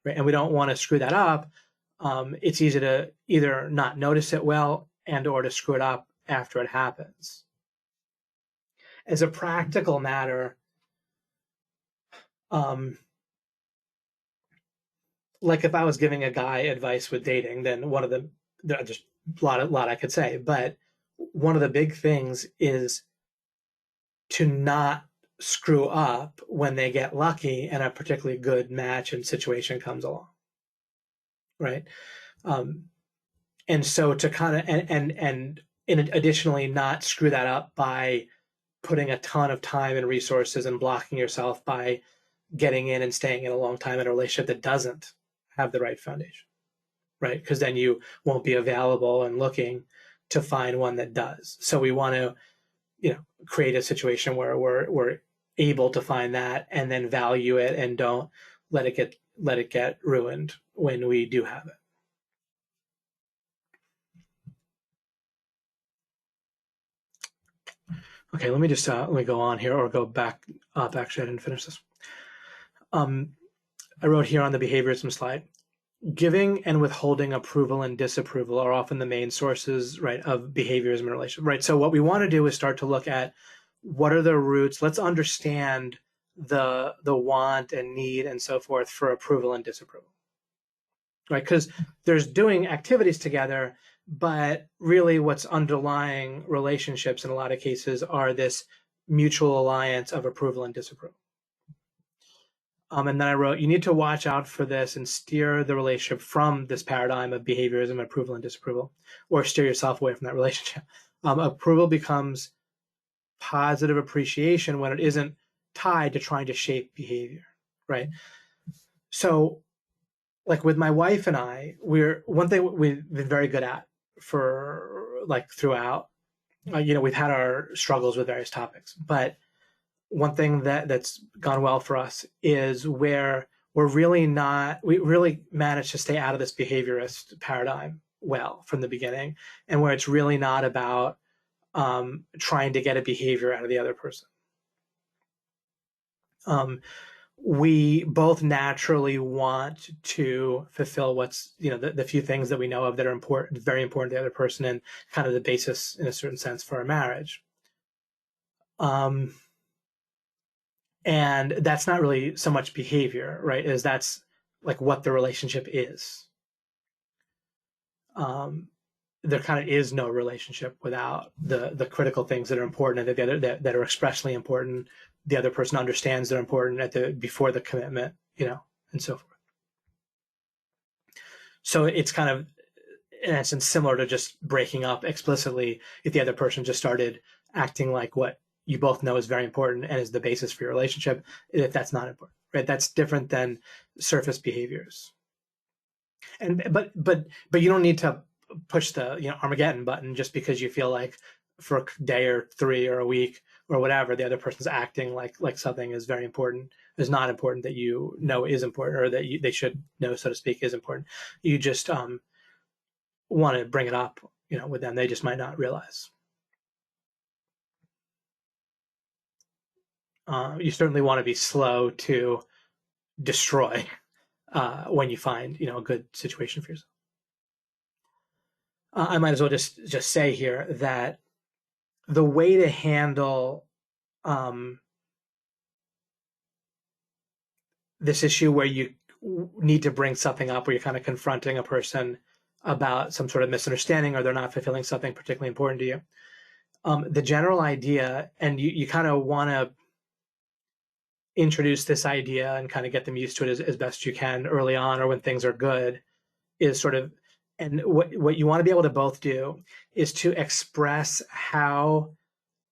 right? And we don't want to screw that up. It's easy to either not notice it well and or to screw it up after it happens. As a practical matter, like if I was giving a guy advice with dating, then there's a lot I could say, but one of the big things is to not screw up when they get lucky and a particularly good match and situation comes along, right? And so to kind of and additionally not screw that up by putting a ton of time and resources and blocking yourself by getting in and staying in a long time in a relationship that doesn't have the right foundation, right? Because then you won't be available and looking to find one that does. So we want to, create a situation where we're able to find that and then value it and don't let it get ruined when we do have it. Okay, let me just let me go on here or go back up. Actually, I didn't finish this. I wrote here on the behaviorism slide, giving and withholding approval and disapproval are often the main sources, right, of behaviorism in relation, right? So what we want to do is start to look at what are the roots. Let's understand the want and need and so forth for approval and disapproval, right? Because there's doing activities together, but really what's underlying relationships in a lot of cases are this mutual alliance of approval and disapproval. And then I wrote, you need to watch out for this and steer the relationship from this paradigm of behaviorism, approval and disapproval, or steer yourself away from that relationship. Approval becomes positive appreciation when it isn't tied to trying to shape behavior, right? So like with my wife and I, one thing we've been very good at for like throughout, we've had our struggles with various topics, but one thing that's gone well for us is where we really managed to stay out of this behaviorist paradigm well from the beginning, and where it's really not about trying to get a behavior out of the other person. We both naturally want to fulfill what's, the few things that we know of that are important, very important to the other person, and kind of the basis in a certain sense for our marriage. And that's not really so much behavior, right? That's like what the relationship is. There kind of is no relationship without the critical things that are important and that are expressly important. The other person understands they're important before the commitment, and so forth. So it's kind of, in essence, similar to just breaking up explicitly if the other person just started acting like what you both know is very important and is the basis for your relationship, if that's not important, right? That's different than surface behaviors. But you don't need to push the Armageddon button just because you feel like for a day or 3 or a week or whatever the other person's acting like something is very important, is not important, that you know is important, or that they should know, so to speak, is important. You just want to bring it up, with them. They just might not realize. You certainly want to be slow to destroy when you find a good situation for yourself. I might as well just say here that the way to handle this issue where you need to bring something up, where you're kind of confronting a person about some sort of misunderstanding or they're not fulfilling something particularly important to you, the general idea, and you kind of want to introduce this idea and kind of get them used to it as best you can early on, or when things are good, is sort of, and what you want to be able to both do is to express how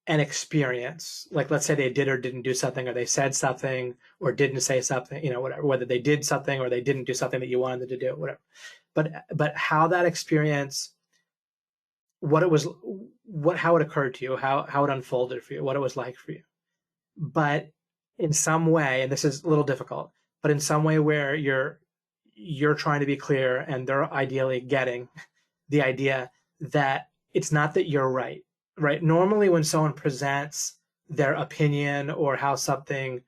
an experience, like let's say they did or didn't do something, or they said something or didn't say something, whatever, whether they did something or they didn't do something that you wanted them to do, whatever. But how that experience, how it occurred to you, how it unfolded for you, what it was like for you. But in some way, and this is a little difficult, but in some way where you're trying to be clear and they're ideally getting the idea that it's not that you're right. Normally when someone presents their opinion or how something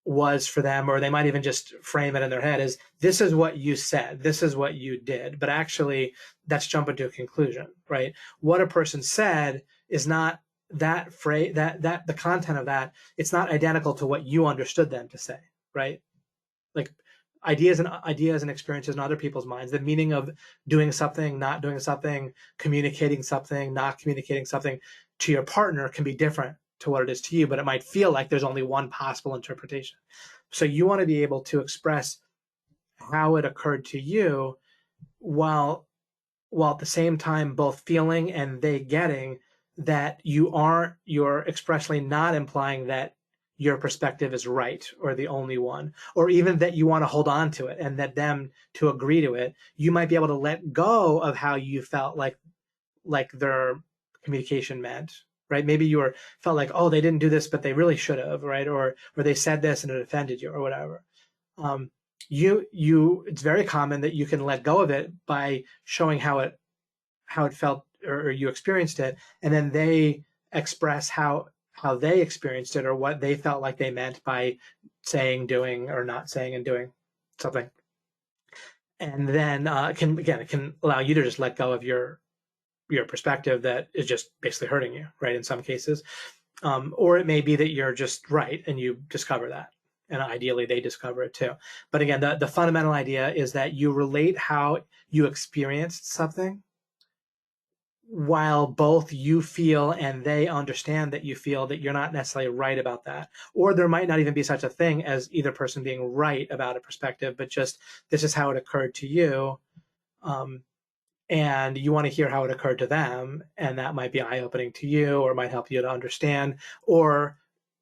was for them, or they might even just frame it in their head as, this is what you said, this is what you did, but actually that's jumping to a conclusion, right? What a person said is not that phrase, that the content of that, it's not identical to what you understood them to say, right? Like ideas and experiences in other people's minds, the meaning of doing something, not doing something, communicating something, not communicating something to your partner can be different to what it is to you, but it might feel like there's only one possible interpretation. So you want to be able to express how it occurred to you while while at the same time both feeling and they getting that you're expressly not implying that your perspective is right or the only one, or even that you want to hold on to it and that them to agree to it. You might be able to let go of how you felt like their communication meant, right? Maybe you felt like, oh, they didn't do this, but they really should have, right? Or they said this and it offended you or whatever. Um, it's very common that you can let go of it by showing how it felt or you experienced it, and then they express how they experienced it or what they felt like they meant by saying, doing, or not saying and doing something. And then it can allow you to just let go of your perspective that is just basically hurting you, right? In some cases, or it may be that you're just right and you discover that, and ideally they discover it too. But again, the fundamental idea is that you relate how you experienced something, while both you feel and they understand that you feel that you're not necessarily right about that, or there might not even be such a thing as either person being right about a perspective, but just this is how it occurred to you. And you want to hear how it occurred to them, and that might be eye-opening to you or might help you to understand, or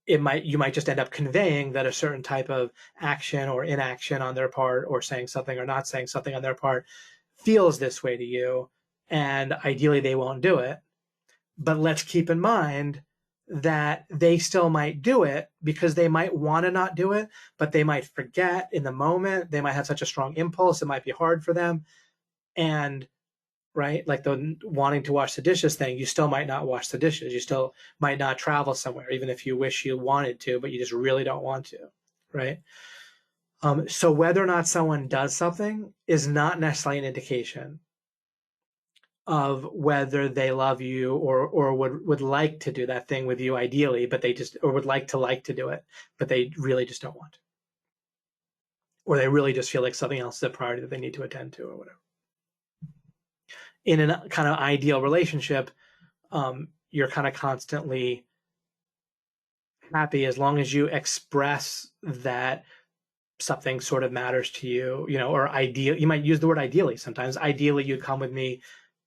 you might just end up conveying that a certain type of action or inaction on their part, or saying something or not saying something on their part, feels this way to you, and ideally they won't do it. But let's keep in mind that they still might do it because they might want to not do it, but they might forget in the moment. They might have such a strong impulse, it might be hard for them. And right, like the wanting to wash the dishes thing, you still might not wash the dishes. You still might not travel somewhere, even if you wish you wanted to, but you just really don't want to, right? So whether or not someone does something is not necessarily an indication of whether they love you or would like to do that thing with you ideally, but they just, or would like to do it, but they really just don't want to. Or they really just feel like something else is a priority that they need to attend to or whatever. In a kind of ideal relationship, you're kind of constantly happy as long as you express that something sort of matters to you, or ideal. You might use the word ideally sometimes. Ideally, you'd come with me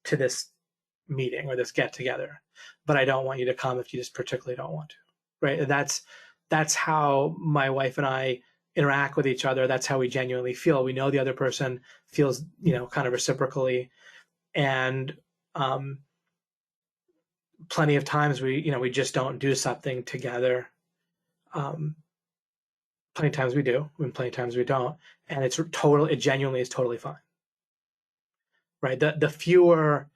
to this meeting or this get together, but I don't want you to come if you just particularly don't want to, right? That's how my wife and I interact with each other. That's how we genuinely feel. We know the other person feels, kind of reciprocally, and plenty of times we just don't do something together. Plenty of times we do, and plenty of times we don't, and it genuinely is totally fine, right? The fewer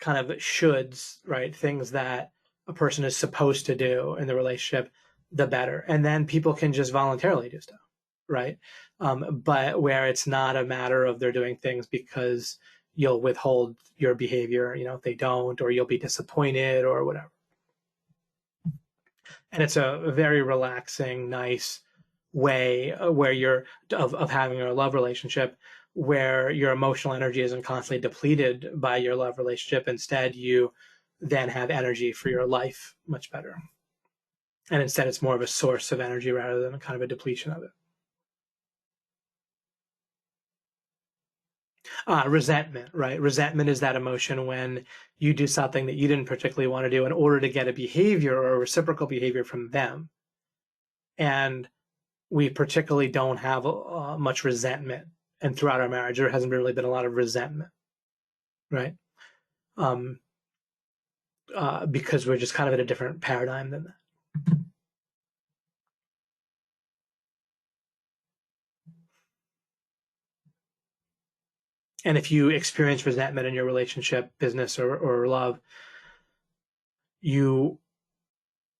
kind of shoulds, right, things that a person is supposed to do in the relationship, the better. And then people can just voluntarily do stuff, right? But where it's not a matter of they're doing things because you'll withhold your behavior, if they don't, or you'll be disappointed or whatever. And it's a very relaxing, nice way where you're of having a love relationship, where your emotional energy isn't constantly depleted by your love relationship. Instead, you then have energy for your life much better. And instead, it's more of a source of energy rather than a kind of a depletion of it. Resentment, right? Resentment is that emotion when you do something that you didn't particularly want to do in order to get a behavior or a reciprocal behavior from them. And we particularly don't have much resentment. And throughout our marriage, there hasn't really been a lot of resentment, right? Because we're just kind of in a different paradigm than that. And if you experience resentment in your relationship, business, or love, you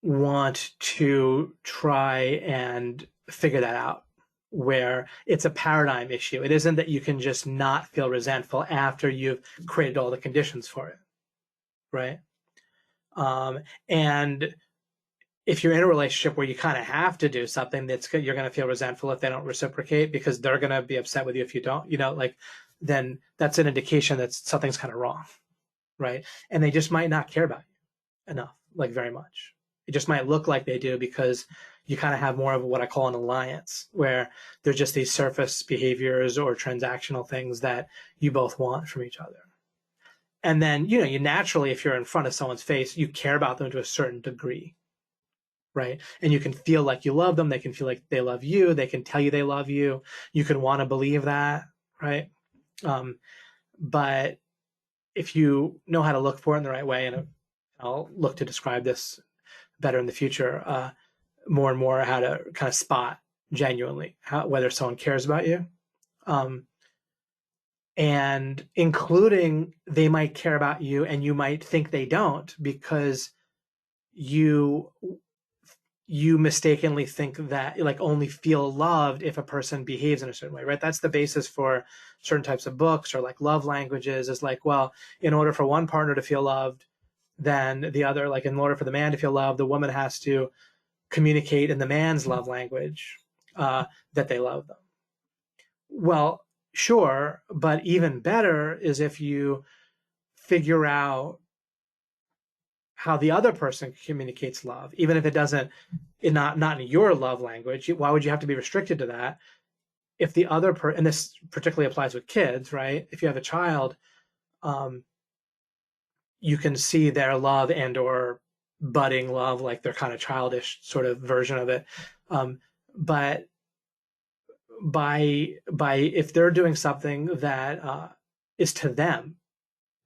want to try and figure that out, where it's a paradigm issue. It isn't that you can just not feel resentful after you've created all the conditions for it, right? And if you're in a relationship where you kind of have to do something, you're going to feel resentful if they don't reciprocate, because they're going to be upset with you if you don't, then that's an indication that something's kind of wrong, right? And they just might not care about you enough, like very much. It just might look like they do because you kind of have more of what I call an alliance, where there's just these surface behaviors or transactional things that you both want from each other. And then, you naturally, if you're in front of someone's face, you care about them to a certain degree, right? And you can feel like you love them. They can feel like they love you. They can tell you they love you. You can want to believe that, right? But if you know how to look for it in the right way, and I'll look to describe this better in the future, more and more how to kind of spot genuinely whether someone cares about you. And including they might care about you and you might think they don't because you mistakenly think that like only feel loved if a person behaves in a certain way, right? That's the basis for certain types of books or like love languages is like, well, in order for one partner to feel loved, then the other, like in order for the man to feel loved, the woman has to communicate in the man's love language that they love them. Well, sure, but even better is if you figure out how the other person communicates love, even if it doesn't, not in your love language. Why would you have to be restricted to that? If the other person, and this particularly applies with kids, right? If you have a child, you can see their love and or budding love, like their kind of childish sort of version of it. But by if they're doing something that is to them,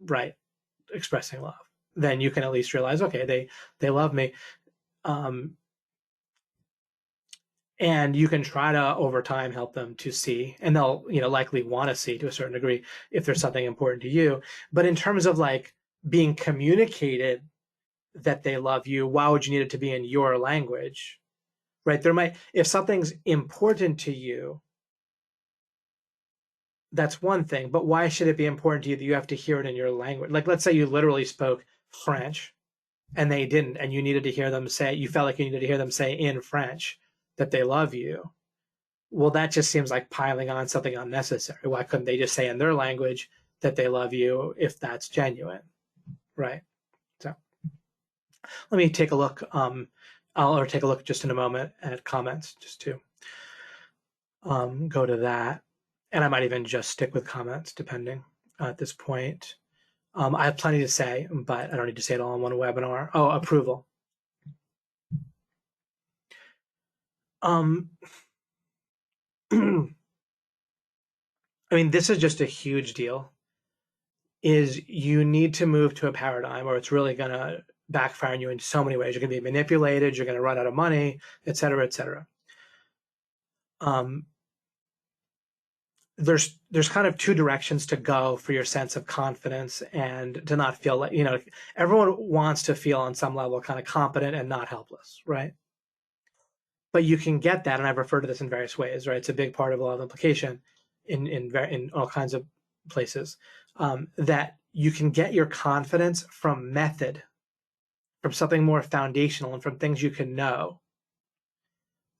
right, expressing love, then you can at least realize, okay, they love me. And you can try to over time help them to see, and they'll likely want to see to a certain degree if there's something important to you. But in terms of like being communicated that they love you, why would you need it to be in your language, right? If something's important to you, that's one thing, but why should it be important to you that you have to hear it in your language? Like, let's say you literally spoke French and they didn't, and you needed to hear them say, you felt like you needed to hear them say in French that they love you. Well, that just seems like piling on something unnecessary. Why couldn't they just say in their language that they love you if that's genuine, right? So let me take a look. I'll take a look just in a moment at comments just to go to that. And I might even just stick with comments depending at this point. I have plenty to say, but I don't need to say it all in one webinar. Oh, approval. I mean, this is just a huge deal. Is you need to move to a paradigm or it's really going to backfire on you in so many ways. You're going to be manipulated, you're going to run out of money, et cetera, et cetera. There's kind of two directions to go for your sense of confidence and to not feel like, everyone wants to feel on some level kind of competent and not helpless, right? But you can get that, and I've referred to this in various ways, right? It's a big part of a lot of implication in all kinds of places, that you can get your confidence from method, from something more foundational and from things you can know,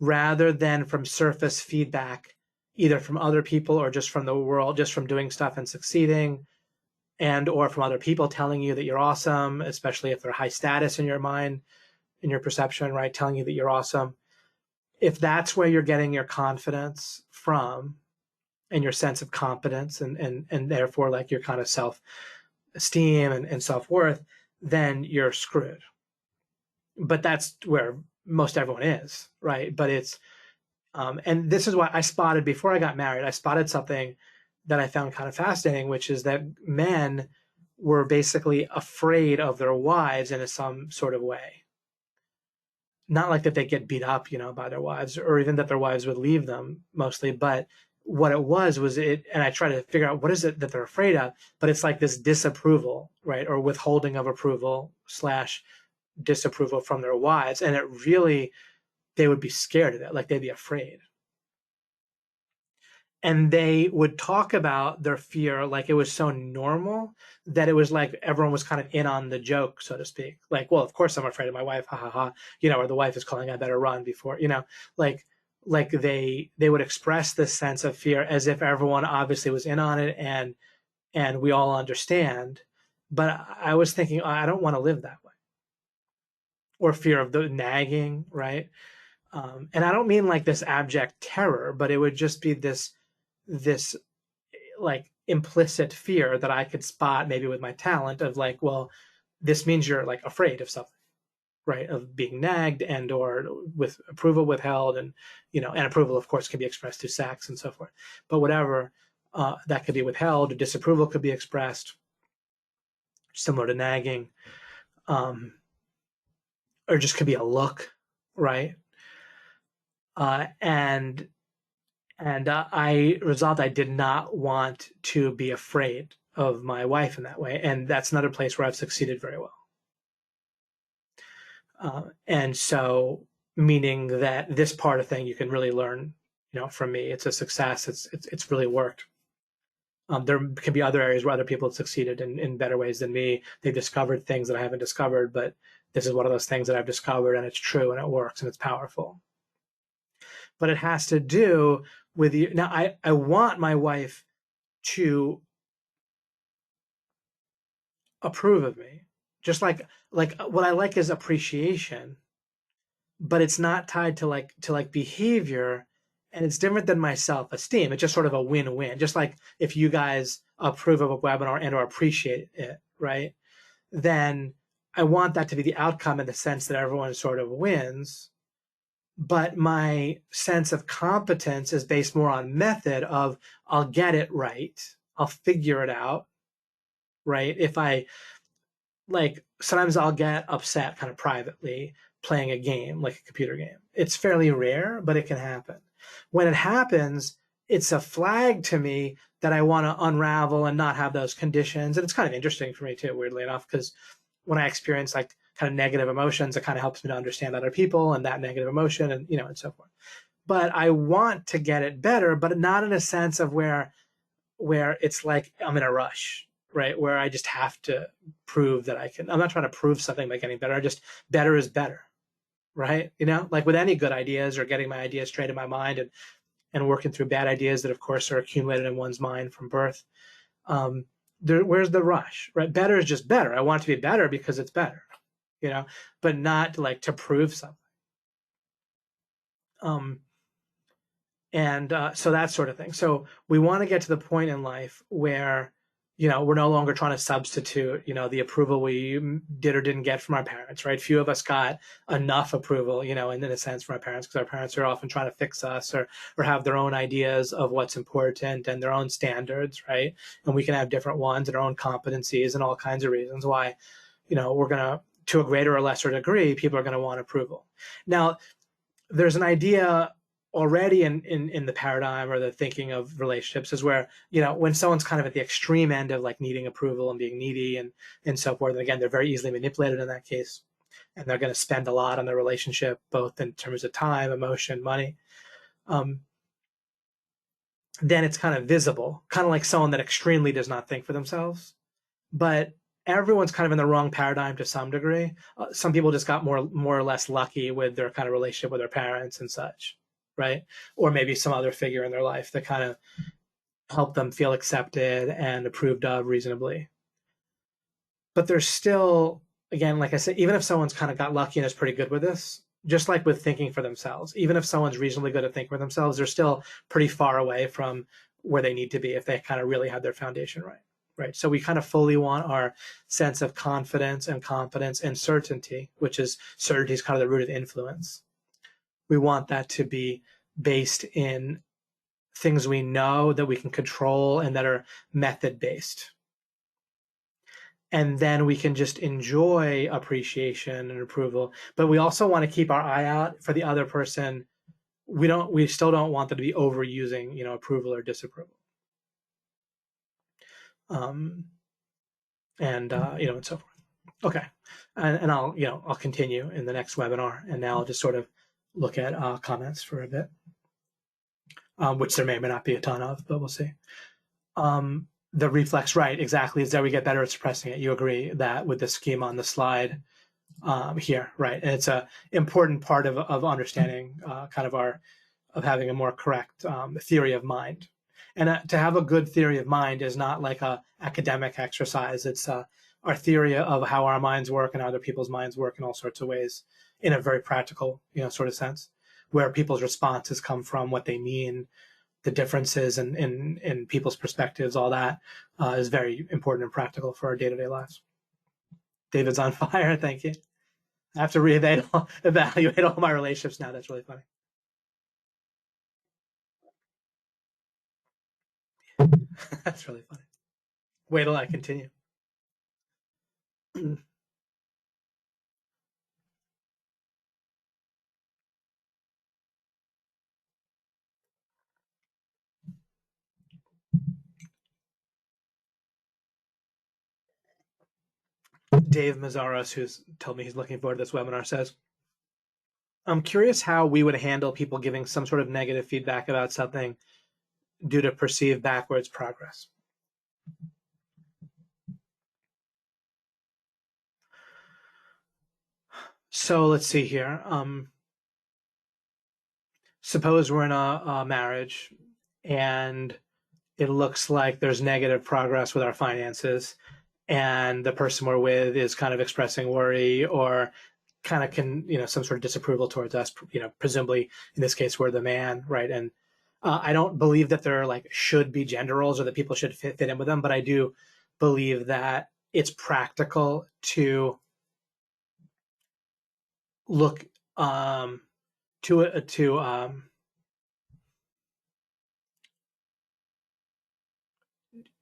rather than from surface feedback, either from other people or just from the world, just from doing stuff and succeeding, and or from other people telling you that you're awesome, especially if they're high status in your mind, in your perception, right? Telling you that you're awesome. If that's where you're getting your confidence from and your sense of competence and therefore like your kind of self-esteem and self-worth, then you're screwed. But that's where most everyone is, right? But it's, and this is what I spotted before I got married. I spotted something that I found kind of fascinating, which is that men were basically afraid of their wives in some sort of way. Not like that they get beat up, by their wives, or even that their wives would leave them mostly, but what it was it, and I try to figure out what is it that they're afraid of, but it's like this disapproval, right? Or withholding of approval / disapproval from their wives. And it really, they would be scared of it. Like they'd be afraid. And they would talk about their fear like it was so normal that it was like everyone was kind of in on the joke, so to speak. Like, well, of course I'm afraid of my wife, ha ha ha, or the wife is calling, I better run before, like they would express this sense of fear as if everyone obviously was in on it and we all understand. But I was thinking, I don't want to live that way. Or fear of the nagging, right? And I don't mean like this abject terror, but it would just be this like implicit fear that I could spot maybe with my talent of like, well, this means you're like afraid of something, right? Of being nagged and or with approval withheld, and and approval of course can be expressed through sex and so forth. But whatever that could be withheld, or disapproval could be expressed, similar to nagging, or just could be a look, right? And I resolved I did not want to be afraid of my wife in that way, and that's another place where I've succeeded very well. And so, meaning that this part of thing you can really learn, from me. It's a success. It's really worked. There can be other areas where other people have succeeded in better ways than me. They've discovered things that I haven't discovered, but this is one of those things that I've discovered, and it's true, and it works, and it's powerful. But it has to do with you. Now, I want my wife to approve of me, just like what I like is appreciation, but it's not tied to like behavior, and it's different than my self-esteem. It's just sort of a win-win. Just like if you guys approve of a webinar and or appreciate it, right? Then I want that to be the outcome in the sense that everyone sort of wins. But my sense of competence is based more on method of I'll get it right. I'll figure it out, right? If I like, sometimes I'll get upset kind of privately playing a game, like a computer game. It's fairly rare, but it can happen. When it happens, it's a flag to me that I want to unravel and not have those conditions. And it's kind of interesting for me too, weirdly enough, because when I experience like kind of negative emotions, it kind of helps me to understand other people and that negative emotion, and and so forth. But I want to get it better, but not in a sense of where it's like I'm in a rush, right? Where I just have to prove that I can. I'm not trying to prove something by getting better. I just, better is better, right? Like with any good ideas or getting my ideas straight in my mind, and working through bad ideas that of course are accumulated in one's mind from birth. Where's the rush, right? Better is just better. I want it to be better because it's better, but not like to prove something. And so that sort of thing. So we want to get to the point in life where, we're no longer trying to substitute, the approval we did or didn't get from our parents, right? Few of us got enough approval, in a sense from our parents, because our parents are often trying to fix us or have their own ideas of what's important and their own standards, right? And we can have different ones and our own competencies and all kinds of reasons why, we're going to a greater or lesser degree, people are going to want approval. Now, there's an idea already in the paradigm or the thinking of relationships is where, when someone's kind of at the extreme end of like needing approval and being needy and so forth, and again, they're very easily manipulated in that case, and they're going to spend a lot on their relationship, both in terms of time, emotion, money, then it's kind of visible, kind of like someone that extremely does not think for themselves. But everyone's kind of in the wrong paradigm to some degree. Some people just got more or less lucky with their kind of relationship with their parents and such, right? Or maybe some other figure in their life that kind of helped them feel accepted and approved of reasonably. But there's still, again, like I said, even if someone's kind of got lucky and is pretty good with this, just like with thinking for themselves, even if someone's reasonably good at thinking for themselves, they're still pretty far away from where they need to be if they kind of really had their foundation right. Right. So we kind of fully want our sense of confidence and competence and certainty, which is certainty is kind of the root of influence. We want that to be based in things we know that we can control and that are method based. And then we can just enjoy appreciation and approval. But we also want to keep our eye out for the other person. We still don't want them to be overusing, approval or disapproval. And so forth. Okay. And I'll continue in the next webinar, and now I'll just sort of look at comments for a bit, which there may or may not be a ton of, but we'll see. The reflex, right, exactly, is that we get better at suppressing it. You agree that with the schema on the slide here, right? And it's a important part of understanding kind of having a more correct theory of mind. And to have a good theory of mind is not like a academic exercise. It's our theory of how our minds work and other people's minds work in all sorts of ways, in a very practical, sort of sense, where people's responses come from, what they mean, the differences in people's perspectives, all that is very important and practical for our day-to-day lives. David's on fire. Thank you. I have to reevaluate all my relationships now. That's really funny. That's really funny. Wait till I continue. Dave Mazzaros, who's told me he's looking forward to this webinar, says, I'm curious how we would handle people giving some sort of negative feedback about something due to perceived backwards progress. So let's see here. Suppose we're in a marriage and it looks like there's negative progress with our finances, and the person we're with is kind of expressing worry or kind of some sort of disapproval towards us, presumably in this case we're the man, right? And I don't believe that there like should be gender roles or that people should fit in with them, but I do believe that it's practical to look to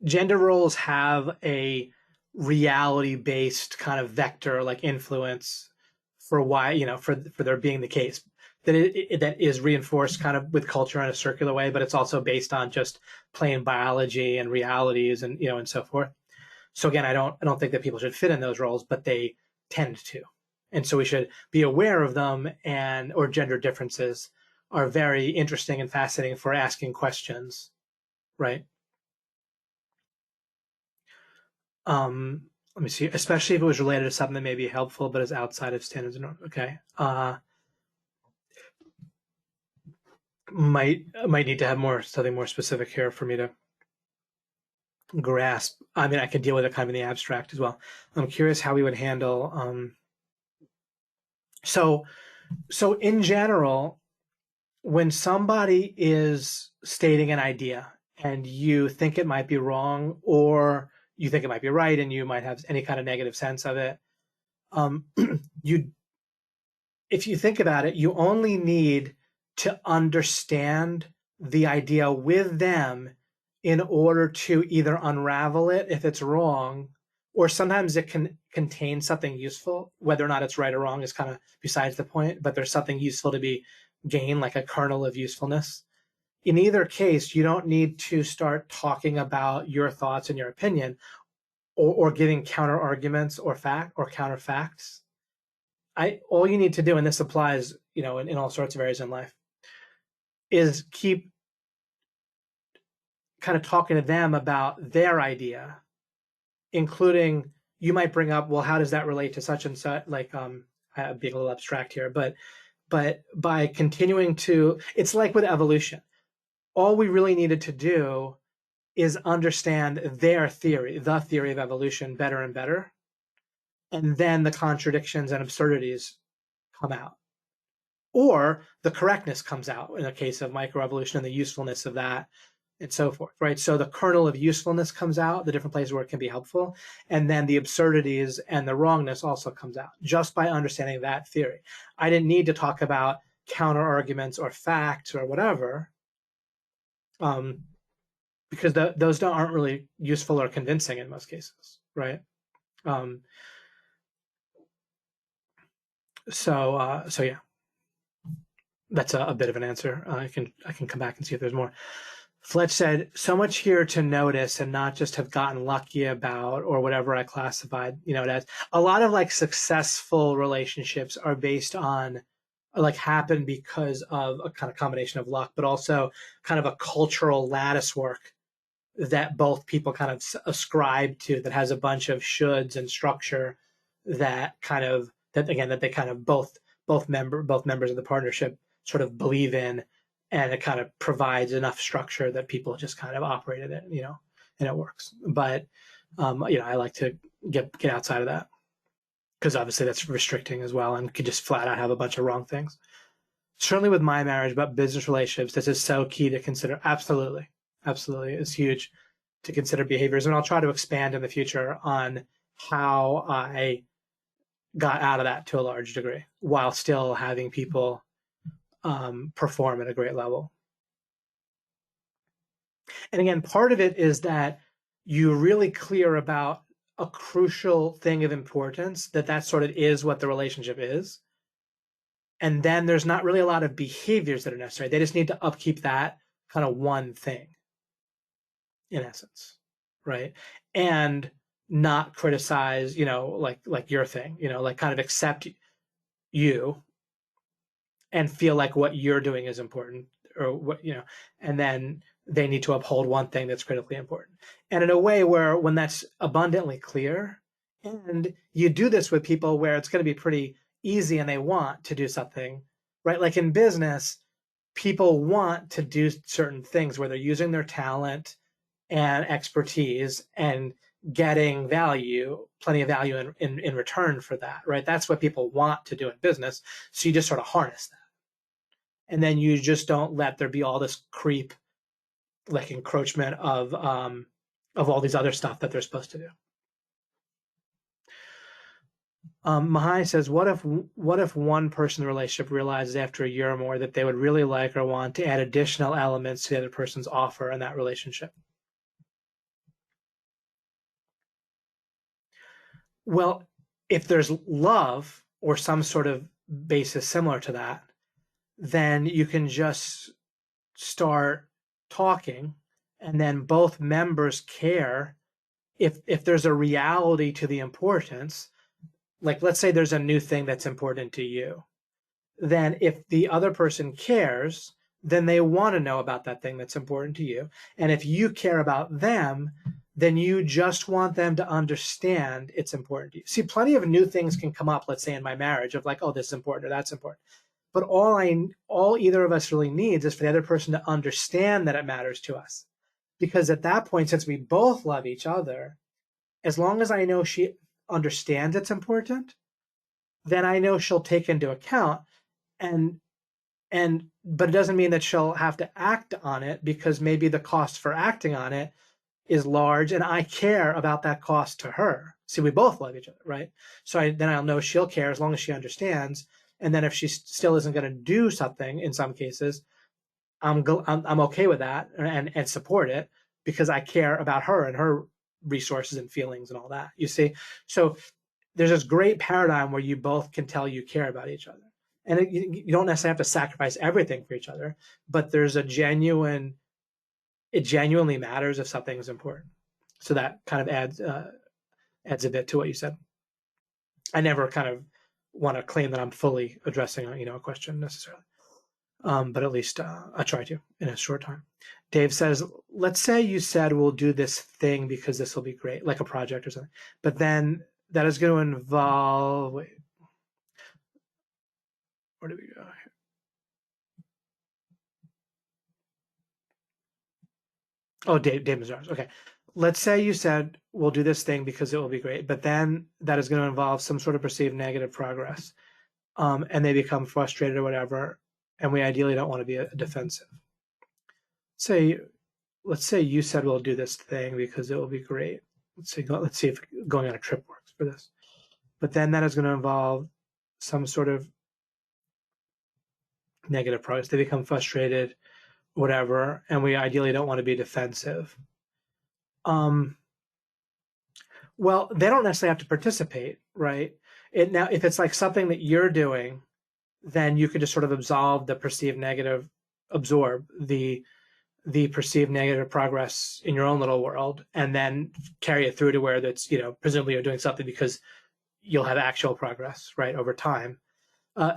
gender roles have a reality-based kind of vector like influence for why, for there being the case that that is reinforced kind of with culture in a circular way, but it's also based on just plain biology and realities and and so forth. So again, I don't think that people should fit in those roles, but they tend to, and so we should be aware of them. Or gender differences are very interesting and fascinating for asking questions, right? Let me see, especially if it was related to something that may be helpful but is outside of standards and norms. Okay. Might need to have something more specific here for me to grasp. I mean, I can deal with it kind of in the abstract as well. I'm curious how we would handle. So in general, when somebody is stating an idea and you think it might be wrong or you think it might be right and you might have any kind of negative sense of it, if you think about it, you only need to understand the idea with them in order to either unravel it if it's wrong, or sometimes it can contain something useful. Whether or not it's right or wrong is kind of besides the point, but there's something useful to be gained, like a kernel of usefulness. In either case, you don't need to start talking about your thoughts and your opinion or giving counter arguments or counter facts. All you need to do, and this applies, in all sorts of areas in life, is keep kind of talking to them about their idea, including you might bring up, well, how does that relate to such and such? Like, I'm being a little abstract here, but by continuing to, it's like with evolution. All we really needed to do is understand their theory, the theory of evolution, better and better, and then the contradictions and absurdities come out. Or the correctness comes out in the case of microevolution and the usefulness of that and so forth, right? So the kernel of usefulness comes out, the different places where it can be helpful, and then the absurdities and the wrongness also comes out just by understanding that theory. I didn't need to talk about counter arguments or facts or whatever, because those aren't really useful or convincing in most cases, right? So yeah, that's a bit of an answer. I can come back and see if there's more. Fletch said, so much here to notice and not just have gotten lucky about or whatever I classified, it as. A lot of like successful relationships are based on like happen because of a kind of combination of luck, but also kind of a cultural lattice work that both people kind of ascribe to, that has a bunch of shoulds and structure that they kind of both members of the partnership sort of believe in, and it kind of provides enough structure that people just kind of operate in it, and it works. But I like to get outside of that because obviously that's restricting as well, and could just flat out have a bunch of wrong things. certainly with my marriage, but business relationships, this is so key to consider. Absolutely. Absolutely. It's huge to consider behaviors. And I'll try to expand in the future on how I got out of that to a large degree while still having people perform at a great level. And again, part of it is that you're really clear about a crucial thing of importance, that sort of is what the relationship is. And then there's not really a lot of behaviors that are necessary. They just need to upkeep that kind of one thing, in essence, right? And not criticize, like your thing, like kind of accept you and feel like what you're doing is important, or what, and then they need to uphold one thing that's critically important. And in a way where, when that's abundantly clear, and you do this with people where it's going to be pretty easy and they want to do something, right? Like in business, people want to do certain things where they're using their talent and expertise and getting value, plenty of value in return for that, right? That's what people want to do in business. So you just sort of harness that. And then you just don't let there be all this creep, like encroachment of all these other stuff that they're supposed to do. Mahai says, what if one person in the relationship realizes after a year or more that they would really like or want to add additional elements to the other person's offer in that relationship? Well, if there's love or some sort of basis similar to that, then you can just start talking, and then both members care if there's a reality to the importance. Like, let's say there's a new thing that's important to you. Then if the other person cares, then they want to know about that thing that's important to you. And if you care about them, then you just want them to understand it's important to you. See, plenty of new things can come up, let's say in my marriage, of like, oh, this is important or that's important. But all either of us really needs is for the other person to understand that it matters to us. Because at that point, since we both love each other, as long as I know she understands it's important, then I know she'll take into account, but it doesn't mean that she'll have to act on it, because maybe the cost for acting on it is large and I care about that cost to her. See, we both love each other, right? So then I'll know she'll care as long as she understands. And then if she still isn't going to do something, in some cases, I'm okay with that and support it, because I care about her and her resources and feelings and all that. You see, so there's this great paradigm where you both can tell you care about each other, and you don't necessarily have to sacrifice everything for each other, but there's it genuinely matters if something is important. So that kind of adds a bit to what you said. I never kind of want to claim that I'm fully addressing a question necessarily, but at least I try to in a short time. Dave says, let's say you said we'll do this thing because this will be great, like a project or something, but then that is going to involve, wait, where do we go here? Oh, Dave Mazars. Okay. Let's say you said we'll do this thing because it will be great, but then that is going to involve some sort of perceived negative progress, and they become frustrated or whatever, and we ideally don't want to be defensive. Let's say you said we'll do this thing because it will be great. Let's see if going on a trip works for this. But then that is going to involve some sort of negative progress. They become frustrated, whatever, and we ideally don't want to be defensive. Well, they don't necessarily have to participate, right? Now, if it's like something that you're doing, then you could just sort of absorb the perceived negative progress in your own little world, and then carry it through to where that's, presumably you're doing something because you'll have actual progress, right, over time.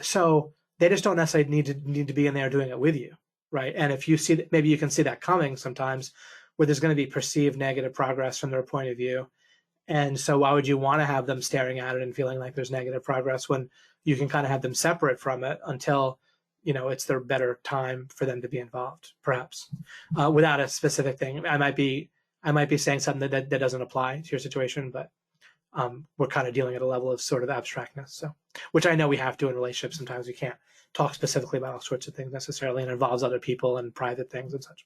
So they just don't necessarily need to be in there doing it with you, right? And if you see that, maybe you can see that coming sometimes, where there's going to be perceived negative progress from their point of view. And so why would you want to have them staring at it and feeling like there's negative progress, when you can kind of have them separate from it until, it's their better time for them to be involved, perhaps, without a specific thing. I might be saying something that doesn't apply to your situation, but we're kind of dealing at a level of sort of abstractness. So, which I know we have to in relationships. Sometimes we can't talk specifically about all sorts of things necessarily, and it involves other people and private things and such.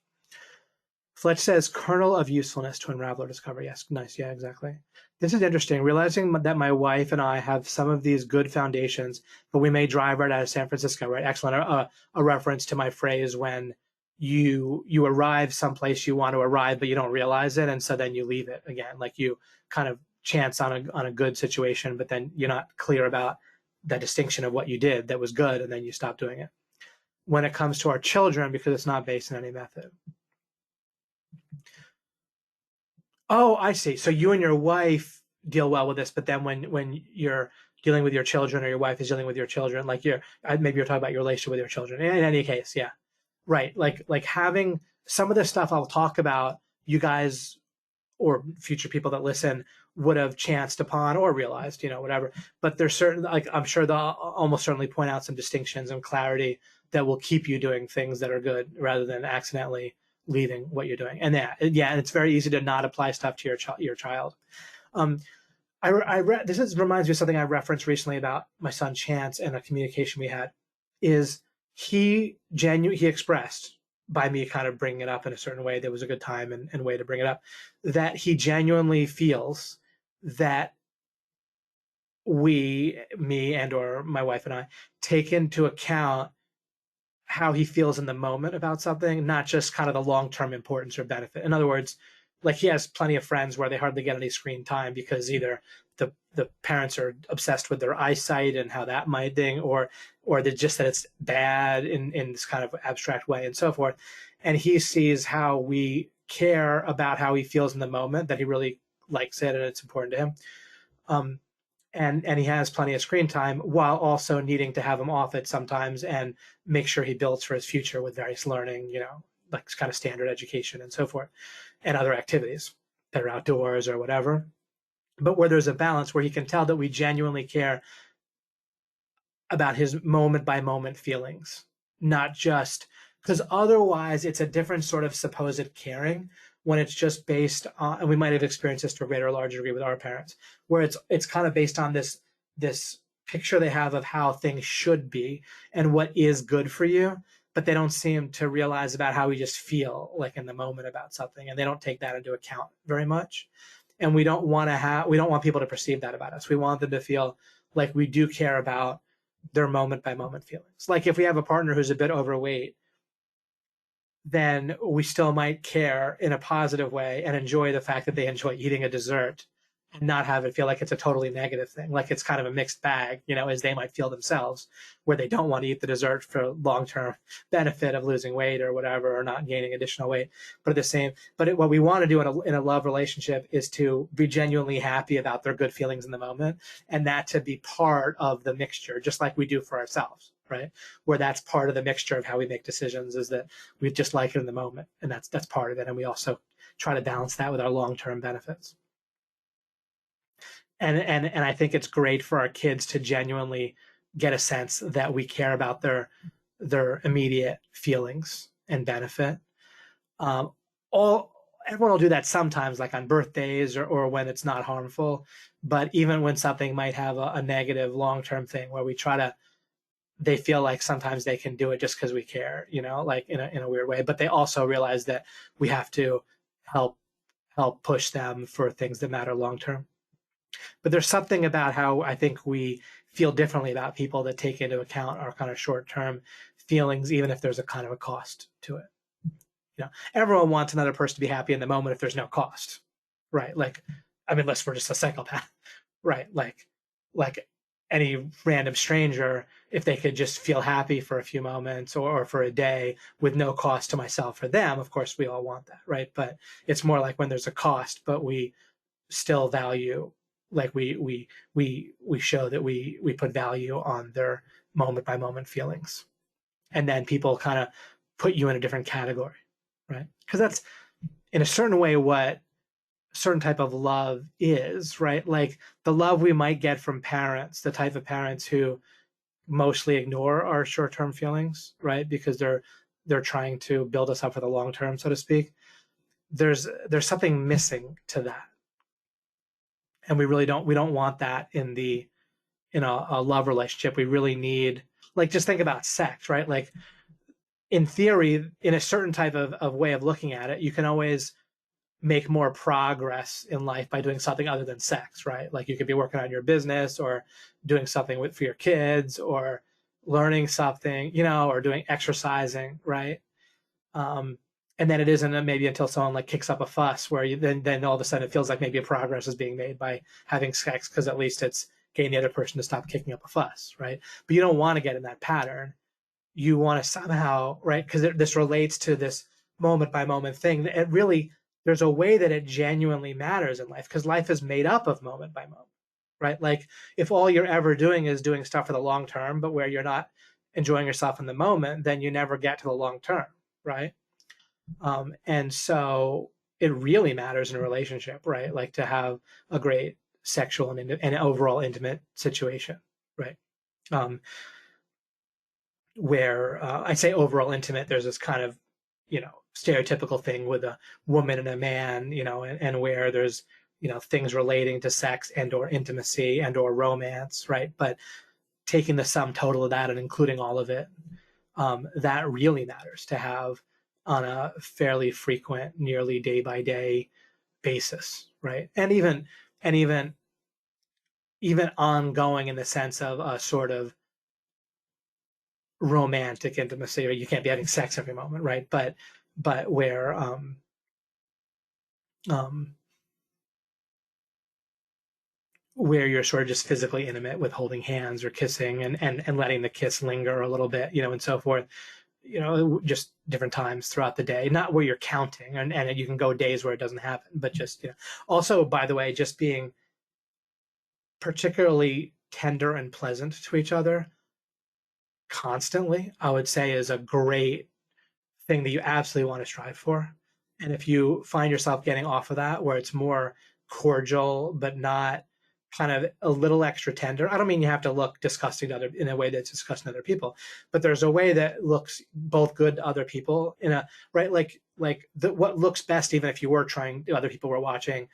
Fletch says, kernel of usefulness to unravel or discover. Yes, nice. Yeah, exactly. This is interesting. Realizing that my wife and I have some of these good foundations, but we may drive right out of San Francisco, right? Excellent. A reference to my phrase when you arrive someplace you want to arrive, but you don't realize it. And so then you leave it again. Like you kind of chance on a good situation, but then you're not clear about the distinction of what you did that was good, and then you stop doing it. When it comes to our children, because it's not based on any method. Oh, I see. So you and your wife deal well with this, but then when you're dealing with your children, or your wife is dealing with your children, like maybe you're talking about your relationship with your children. In any case, yeah, right. Like having some of the stuff I'll talk about, you guys or future people that listen would have chanced upon or realized, whatever. But there's certain, like I'm sure they'll almost certainly point out some distinctions and clarity that will keep you doing things that are good rather than accidentally leaving what you're doing. And and it's very easy to not apply stuff to your child. This reminds me of something I referenced recently about my son Chance and a communication we had. Is he expressed, by me kind of bringing it up in a certain way, there was a good time and way to bring it up, that he genuinely feels that me and or my wife and I, take into account how he feels in the moment about something, not just kind of the long-term importance or benefit. In other words, like he has plenty of friends where they hardly get any screen time because either the parents are obsessed with their eyesight and how that might thing, or they're just that it's bad in this kind of abstract way and so forth. And he sees how we care about how he feels in the moment, that he really likes it and it's important to him. And he has plenty of screen time while also needing to have him off it sometimes and make sure he builds for his future with various learning, like kind of standard education and so forth, and other activities that are outdoors or whatever. But where there's a balance where he can tell that we genuinely care about his moment by moment feelings, not just because otherwise it's a different sort of supposed caring when it's just based on, and we might have experienced this to a greater or larger degree with our parents, where it's kind of based on this picture they have of how things should be and what is good for you, but they don't seem to realize about how we just feel like in the moment about something, and they don't take that into account very much. And we don't want people to perceive that about us. We want them to feel like we do care about their moment by moment feelings. Like if we have a partner who's a bit overweight, then we still might care in a positive way and enjoy the fact that they enjoy eating a dessert and not have it feel like it's a totally negative thing. Like it's kind of a mixed bag, as they might feel themselves, where they don't want to eat the dessert for long-term benefit of losing weight or whatever, or not gaining additional weight. But what we want to do in a love relationship is to be genuinely happy about their good feelings in the moment, and that to be part of the mixture, just like we do for ourselves, right? Where that's part of the mixture of how we make decisions, is that we just like it in the moment, and that's part of it. And we also try to balance that with our long-term benefits. And I think it's great for our kids to genuinely get a sense that we care about their immediate feelings and benefit. Everyone will do that sometimes, like on birthdays or when it's not harmful. But even when something might have a negative long-term thing, where they feel like sometimes they can do it just because we care, like in a weird way. But they also realize that we have to help push them for things that matter long-term. But there's something about how I think we feel differently about people that take into account our kind of short-term feelings, even if there's a kind of a cost to it. Everyone wants another person to be happy in the moment if there's no cost, right? Like, unless we're just a psychopath, right? Like any random stranger, if they could just feel happy for a few moments or for a day with no cost to myself or them, of course we all want that, right? But it's more like when there's a cost, but we still value, like we show that we put value on their moment by moment feelings, and then people kind of put you in a different category, right? Because that's in a certain way what a certain type of love is, right? Like the love we might get from parents, the type of parents who mostly ignore our short-term feelings, right? Because they're trying to build us up for the long term, so to speak. There's something missing to that. And we don't want that in a love relationship. We really need, like, just think about sex, right? Like, in theory, in a certain type of way of looking at it, you can always make more progress in life by doing something other than sex, right? Like, you could be working on your business, or doing something for your kids, or learning something, or doing exercising, right? Um, and then it isn't maybe until someone like kicks up a fuss where then all of a sudden it feels like maybe a progress is being made by having sex, because at least it's getting the other person to stop kicking up a fuss, right? But you don't want to get in that pattern. You want to somehow, right? Because this relates to this moment by moment thing. It really, there's a way that it genuinely matters in life, because life is made up of moment by moment, right? Like, if all you're ever doing is doing stuff for the long term, but where you're not enjoying yourself in the moment, then you never get to the long term, right? And so it really matters in a relationship, right? Like, to have a great sexual and overall intimate situation, right? Um, where I say overall intimate, there's this kind of, stereotypical thing with a woman and a man, and where there's, things relating to sex and or intimacy and or romance, right? But taking the sum total of that and including all of it, that really matters to have on a fairly frequent, nearly day by day basis, right? And even ongoing, in the sense of a sort of romantic intimacy, or you can't be having sex every moment, right? But um, where you're sort of just physically intimate with holding hands or kissing, and letting the kiss linger a little bit, and so forth. Just different times throughout the day, not where you're counting, and you can go days where it doesn't happen, but just, also, by the way, just being particularly tender and pleasant to each other constantly, I would say, is a great thing that you absolutely want to strive for. And if you find yourself getting off of that, where it's more cordial, but not kind of a little extra tender. I don't mean you have to look disgusting to in a way that's disgusting to other people, but there's a way that looks both good to other people, right. What looks best, even if you were trying, other people were watching,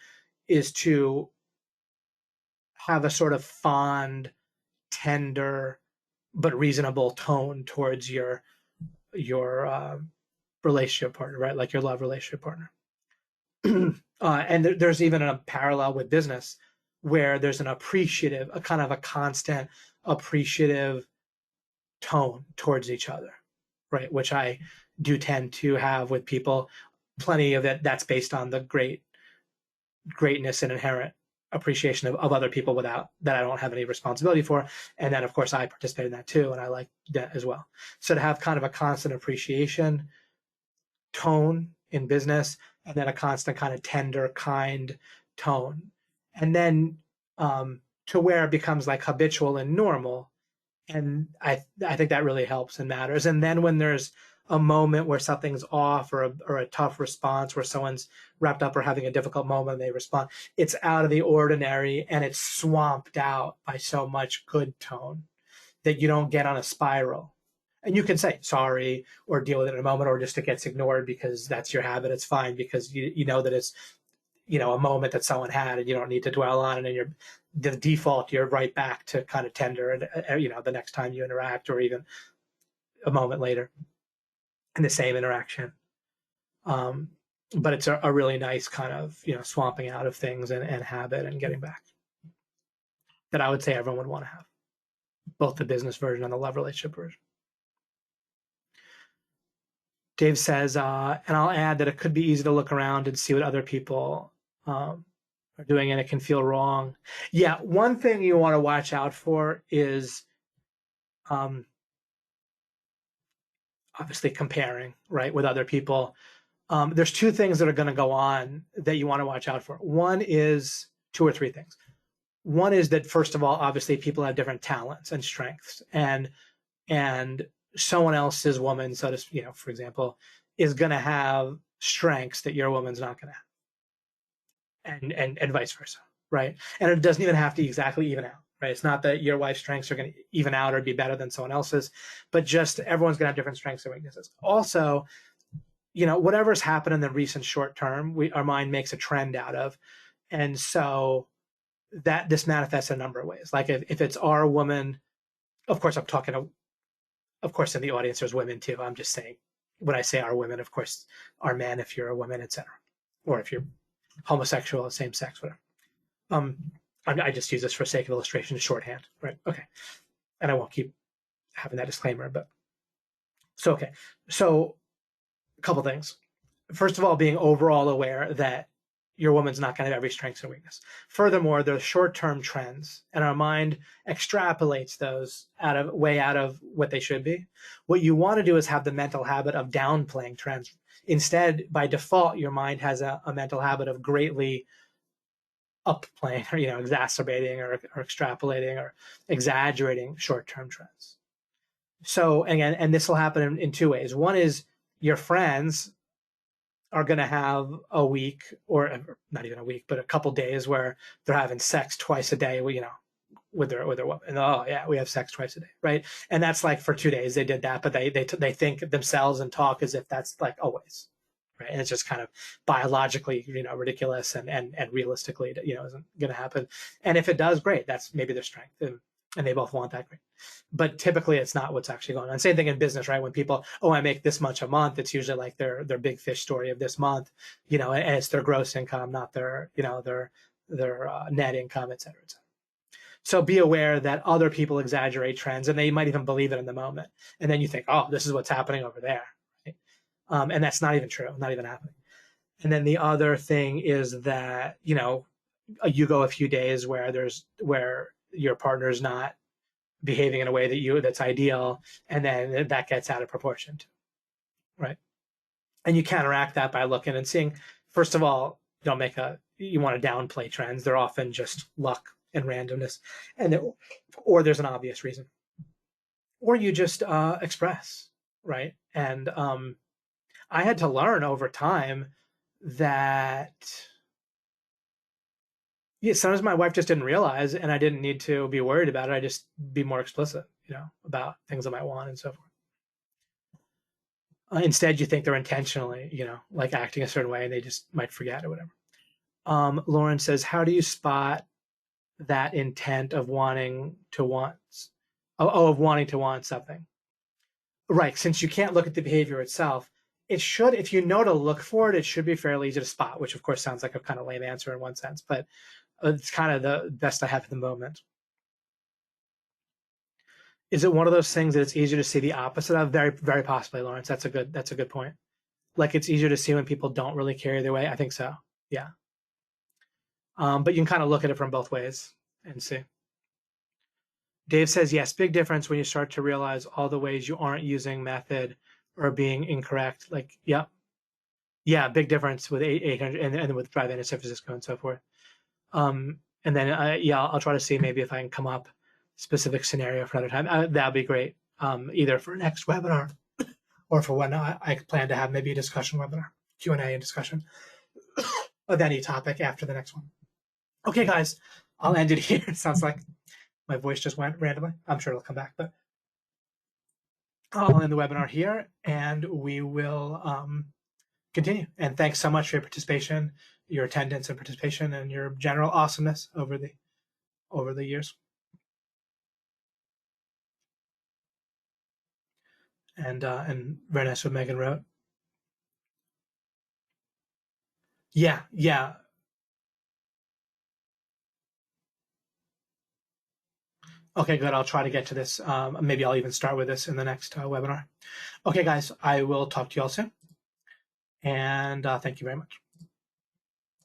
is to have a sort of fond, tender, but reasonable tone towards your relationship partner, right? Like your love relationship partner. And there's even a parallel with business, where there's an appreciative, a kind of a constant appreciative tone towards each other, right? Which I do tend to have with people. Plenty of it that's based on the greatness and inherent appreciation of other people, without that I don't have any responsibility for. And then, of course, I participate in that too, and I like that as well. So to have kind of a constant appreciation tone in business, and then a constant kind of tender, kind tone, and then to where it becomes like habitual and normal. And I think that really helps and matters. And then when there's a moment where something's off, or a tough response, where someone's wrapped up or having a difficult moment and they respond, it's out of the ordinary, and it's swamped out by so much good tone that you don't get on a spiral. And you can say sorry or deal with it in a moment, or just it gets ignored because that's your habit. It's fine, because you know that it's, a moment that someone had, and you don't need to dwell on it. And the default, you're right back to kind of tender, and the next time you interact, or even a moment later in the same interaction. But it's a really nice kind of, swamping out of things and habit, and getting back, that I would say everyone would want to have, both the business version and the love relationship version. Dave says, and I'll add that it could be easy to look around and see what other people are doing, and it can feel wrong. Yeah, one thing you want to watch out for is obviously comparing, right, with other people. There's two things that are going to go on that you want to watch out for. One is two or three things. One is that, first of all, obviously people have different talents and strengths, and someone else's woman, so to, for example, is going to have strengths that your woman's not going to have, and vice versa, right? And it doesn't even have to exactly even out, right? It's not that your wife's strengths are going to even out or be better than someone else's, but just everyone's going to have different strengths and weaknesses. Also, whatever's happened in the recent short term, our mind makes a trend out of, and so that this manifests in a number of ways. Like if it's our woman, of course, I'm talking to, of course, in the audience, there's women too. I'm just saying, when I say our women, of course, our men, if you're a woman, etc. Or if you're homosexual, same sex, whatever. I just use this for sake of illustration, shorthand, right? Okay. And I won't keep having that disclaimer, but so, okay. So a couple things. First of all, being overall aware that your woman's not going to have every strength and weakness. Furthermore, there's short-term trends, and our mind extrapolates those way out of what they should be. What you want to do is have the mental habit of downplaying trends. Instead, by default, your mind has a mental habit of greatly upplaying, or exacerbating, or extrapolating, or exaggerating short-term trends. So again, and this will happen in two ways. One is your friends are going to have a week, or not even a week, but a couple days where they're having sex twice a day, with their woman. And oh yeah, we have sex twice a day, right? And that's like for 2 days they did that, but they think themselves and talk as if that's like always, right? And it's just kind of biologically, ridiculous and realistically, isn't going to happen. And if it does, great. That's maybe their strength, and they both want that, great. But typically it's not what's actually going on. Same thing in business, right? When people, I make this much a month, it's usually like their big fish story of this month, and it's their gross income, not their net income, et cetera, et cetera. So be aware that other people exaggerate trends, and they might even believe it in the moment. And then you think, oh, this is what's happening over there, right? And that's not even true, not even happening. And then the other thing is that, you go a few days where your partner's not behaving in a way that's ideal, and then that gets out of proportion too, right? And you counteract that by looking and seeing, first of all, you want to downplay trends. They're often just luck and randomness, or there's an obvious reason, or you just express, right? And I had to learn over time that sometimes my wife just didn't realize, and I didn't need to be worried about it. I just be more explicit, about things I might want and so forth. Instead, you think they're intentionally, like acting a certain way, and they just might forget or whatever. Lauren says, how do you spot that intent of wanting to want something? Right, since you can't look at the behavior itself, it should, if you know to look for it, it should be fairly easy to spot, which of course sounds like a kind of lame answer in one sense, but it's kind of the best I have at the moment. Is it one of those things that it's easier to see the opposite of? Very, very possibly, Lawrence. That's a good point. Like it's easier to see when people don't really carry their way. I think so. Yeah. But you can kind of look at it from both ways and see. Dave says, yes, big difference when you start to realize all the ways you aren't using method or being incorrect. Like, yeah. Yeah, big difference with 800 and with drive-in in San Francisco and so forth. And then, I'll try to see maybe if I can come up specific scenario for another time. That'd be great. Either for next webinar or for when I plan to have maybe a discussion webinar, Q&A and discussion of any topic after the next one. Okay, guys, I'll end it here. It sounds like my voice just went randomly. I'm sure it'll come back, but I'll end the webinar here, and we will continue. And thanks so much for your participation, your attendance and participation, and your general awesomeness over the years. And very nice what Megan wrote. Yeah. Okay, good. I'll try to get to this. Maybe I'll even start with this in the next webinar. Okay, guys, I will talk to you all soon. And thank you very much.